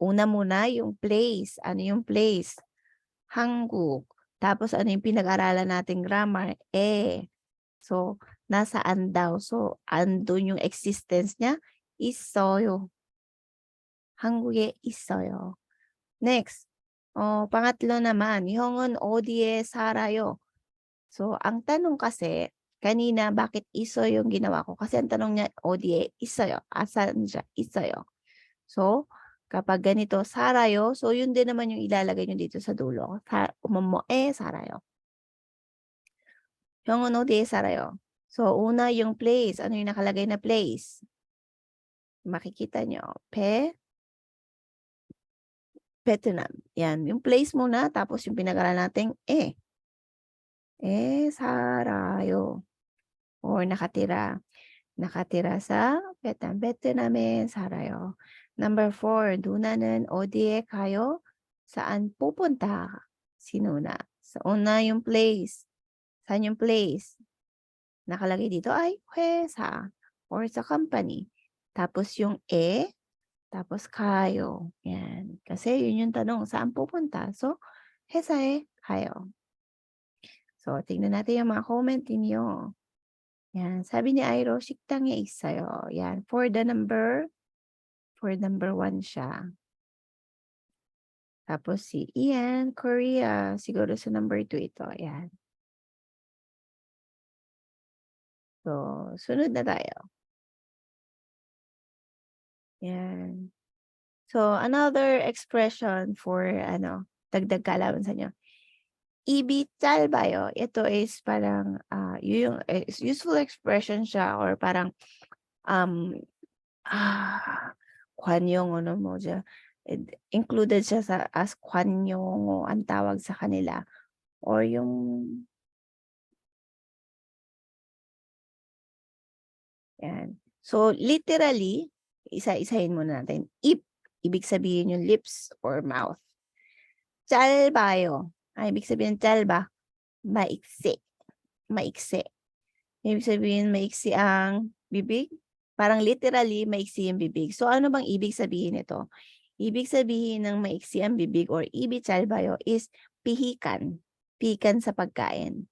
Una muna yung place. Ano yung place? Hangguk. Tapos ano yung pinag-aralan nating grammar? So, nasaan daw? So, andun yung existence niya? 있어요. 한국에 있어요. Next. pangatlo naman, 형은 어디에 살아요? So, ang tanong kasi, kanina, bakit iso yung ginawa ko? Kasi ang tanong niya, 어디에 있어요? Asan siya? 있어요. So, kapag ganito, 살아요. So, yun din naman yung ilalagay nyo dito sa dulo. 뭐뭐에 살아요. 형은 어디에 살아요? So, una yung place. Ano yung nakalagay na place? Makikita nyo. Vietnam. Yan. Yung place muna, tapos yung pinag-aralan natin, 살아요. Or nakatira. nakatira sa Vietnam. 베트남에 살아요. Number 4, 누나는 어디에 가요? Saan pupunta? Si Nuna. Sa una yung place. Saan yung place? Nakalagay dito ay 회사 or sa company. Tapos yung tapos kayo. Yan. Kasi yun yung tanong, saan pupunta? So, 회사에 가요. So, tingnan natin yung mga comment ninyo. Yan, sabi ni Airo, 식당에 있어요. Yan, for number 1 siya. Tapos si Ian, Korea, siguro sa number 2 ito. Yan. So, sunod na tayo. Yan. So, another expression for, dagdag kaalaman sa inyo. 입이 짧아요. Ito is parang, yung useful expression siya or parang, 관용어 뭐죠? Included siya as 관용어 ang tawag sa kanila or yung yan. So literally, isa-isahin muna natin. Ibig sabihin yung lips or mouth. 짧아요. Ibig sabihin 짧아. Maiksi. Maiksi. Ibig sabihin maiksi ang bibig. Parang literally maiksi yung bibig. So ano bang ibig sabihin nito? Ibig sabihin ng maiksi ang bibig or ibig 짧아요 is pihikan. Pihikan sa pagkain.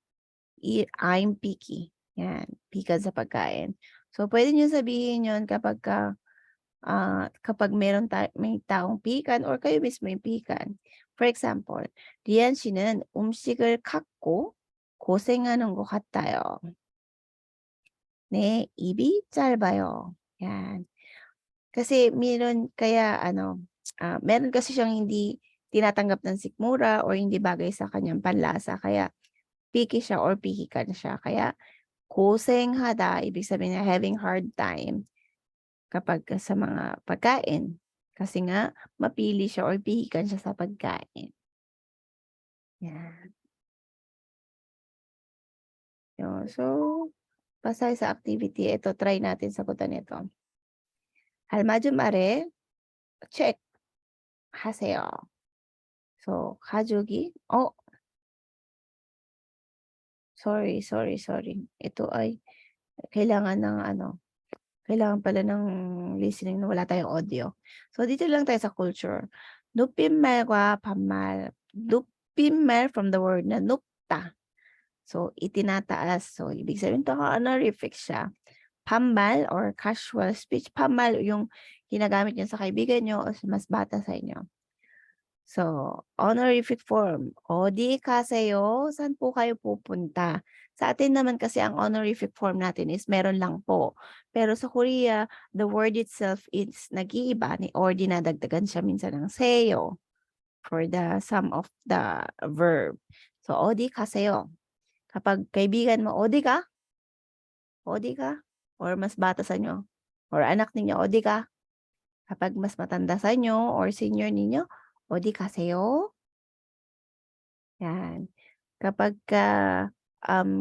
I'm picky. Yan. Pihikan sa pagkain. So pwede niyo sabihin yon kapag may taong pihikan or kayo mismo yung pihikan. For example, 리안 씨는 음식을 갖고 고생하는 것 같아요. 네, 입이 짧아요. Yan. Kasi meron kasi siyang hindi tinatanggap ng sikmura or hindi bagay sa kanyang panlasa. Kaya picky siya or pihikan siya. Kaya 고생하다, ibig sabihin na having hard time kapag sa mga pagkain. Kasi nga, mapili siya or pihikan siya sa pagkain. Yan. So, pasay sa activity. Ito, try natin sagutan ito. 알맞은 말에 check 하세요. So, 가족이, sorry. Ito ay kailangan pala ng listening na wala tayong audio. So, dito lang tayo sa culture. 높임말과 반말. 높임말 from the word na 높다. So, itinataas. So, ibig sabihin ito honorific siya. 반말 or casual speech. 반말 yung ginagamit niyo sa kaibigan niyo o sa mas bata sa inyo. So, honorific form, "어디 가세요?" Saan po kayo pupunta? Sa atin naman kasi ang honorific form natin is meron lang po. Pero sa Korea, the word itself is nag-iiba or dinadagdagan siya minsan ng "seyo" for the sum of the verb. So, "어디 가세요?" Kapag kaibigan mo, "어디 ka?" "어디 ka?" Or mas bata sa inyo or anak ninyo, "어디 ka?" Kapag mas matanda sa inyo or senior ninyo, "어디 가세요?" Yan. Kapagka,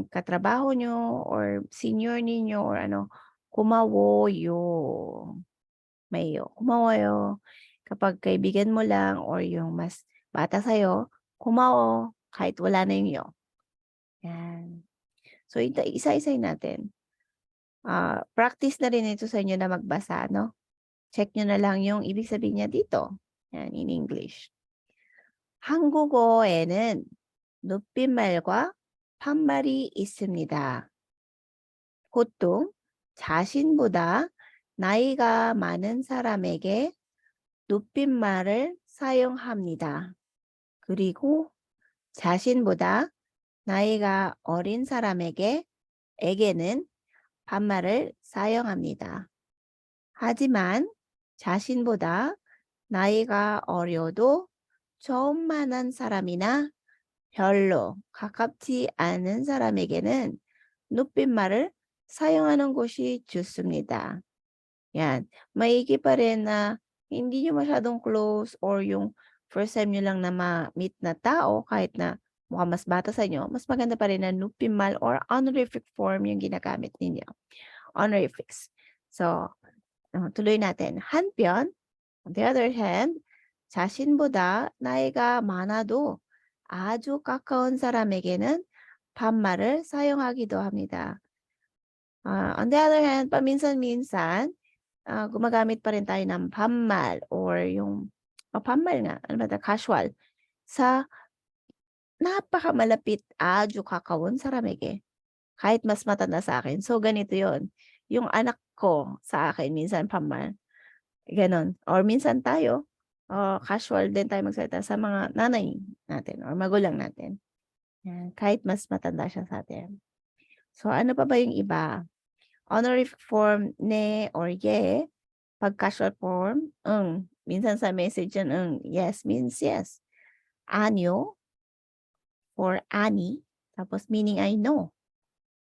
katrabaho nyo or senior ninyo or ano, kumawoyo. Mayo, kumawoyo. Kapag kaibigan mo lang or yung mas bata sa'yo, kumao, kahit wala na yung yo. Yan. So, isa-isahin natin. Practice na rin ito sa inyo na magbasa, no? Check nyo na lang yung ibig sabihin niya dito. Yan, in English. 한국어에는 높임말과 반말이 있습니다. 보통 자신보다 나이가 많은 사람에게 높임말을 사용합니다. 그리고 자신보다 나이가 어린 사람에게는 반말을 사용합니다. 하지만 자신보다 나이가 어려도 처음 만난 사람이나 별로 가깝지 않은 사람에게는 높임말을 사용하는 것이 좋습니다. Yan. Maigi pa rin na hindi nyo masyadong close or yung first time nyo lang na ma-meet na tao kahit na mukhang mas bata sa inyo, mas maganda pa rin na 높임말 or honorific form yung ginagamit ninyo. Honorifics. So, tuloy natin. 한편, on the other hand, 자신보다 나이가 많아도 아주 가까운 사람에게는 반말을 사용하기도 합니다. On the other hand, paminsan-minsan, gumagamit pa rin tayo ng 반말 or yung 반말 nga, ano ba casual, sa napakamalapit, 아주 가까운 사람에게. Kahit mas matanda sa akin. So, ganito yon. Yung anak ko sa akin, minsan 반말. Ganon. Or minsan tayo, casual din tayo magsalita sa mga nanay natin or magulang natin. Yan. Kahit mas matanda siya sa atin. So, ano pa ba yung iba? Honorific form, ne or ye. Pag casual form, minsan sa message yan, yes means yes. Anyo or ani, tapos meaning ay no.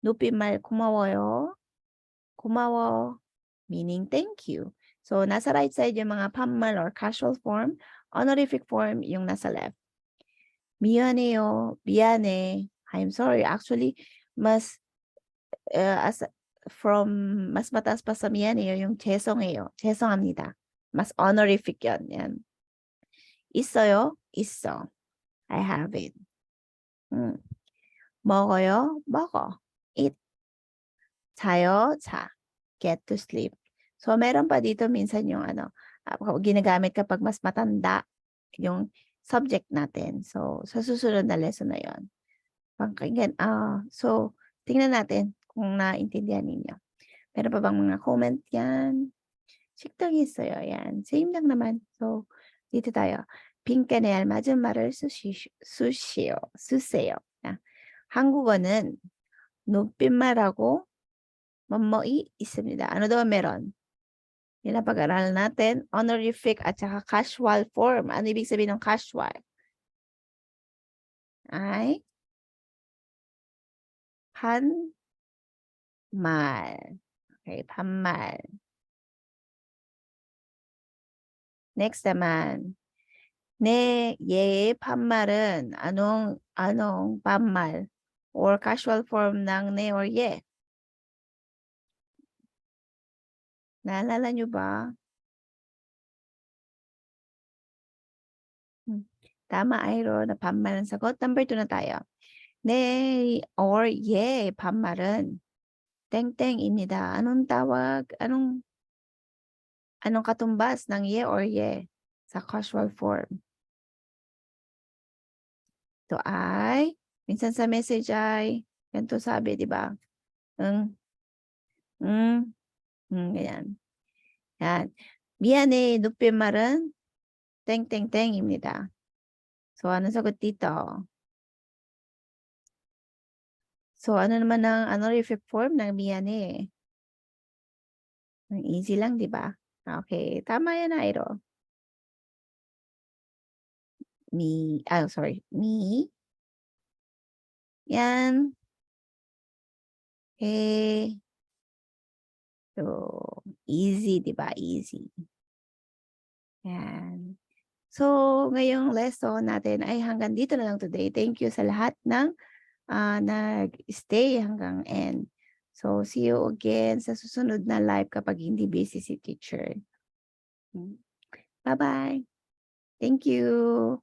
높임말 고마워요. 고마워, meaning thank you. So, nasa right side yung mga 반말 or casual form. Honorific form yung nasa left. 미안해요, 미안해. I'm sorry. Actually, mas mas mataas pa sa 미안해요 yung 죄송해요. 죄송합니다. Mas honorific yan. Yan. 있어요? 있어. I have it. 먹어요? 먹어. Eat. 자요? 자. Get to sleep. So, meron pa dito minsan yung ginagamit kapag mas matanda yung subject natin. So, sa susunod na lesson na yon. Pakinggan. So, tingnan natin kung naintindihan ninyo. Meron pa bang mga comment yan? 식당이 있어요. Yan. Same lang naman. So, dito tayo. 빈칸에 알맞은 말을 쓰세요. 한국어는 높임말하고 뭐뭐이 있습니다. Ano daw meron? Yan ang pag-aralan natin. Honorific at saka casual form. Ano ibig sabihin ng casual? Ay 반말. Okay, 반말. Next naman. 네, 얘의 반말은 anong 반말 or casual form ng 네 or ye? Naalala nyo ba? Tama, Iro, na 반말 ang sagot. Number 2 na tayo. 네 or ye 반말은 땡땡입니다. Anong tawag? Anong katumbas ng ye or ye sa casual form? Ito ay, minsan sa message ay, ganito sabi, di ba? Ganyan. Yan. 미안해, 높임말은 땡땡땡입니다. So, anong sagot dito? So, ano naman ang honorific form ng miyane? Ang easy lang, di ba? Okay, tama yan, Airo. Sorry. Yan. Eh, so, easy, di ba? Easy. Yan. So, ngayong lesson natin ay hanggang dito na lang today. Thank you sa lahat ng nag-stay hanggang end. So, see you again sa susunod na live kapag hindi busy si teacher. Bye-bye. Thank you.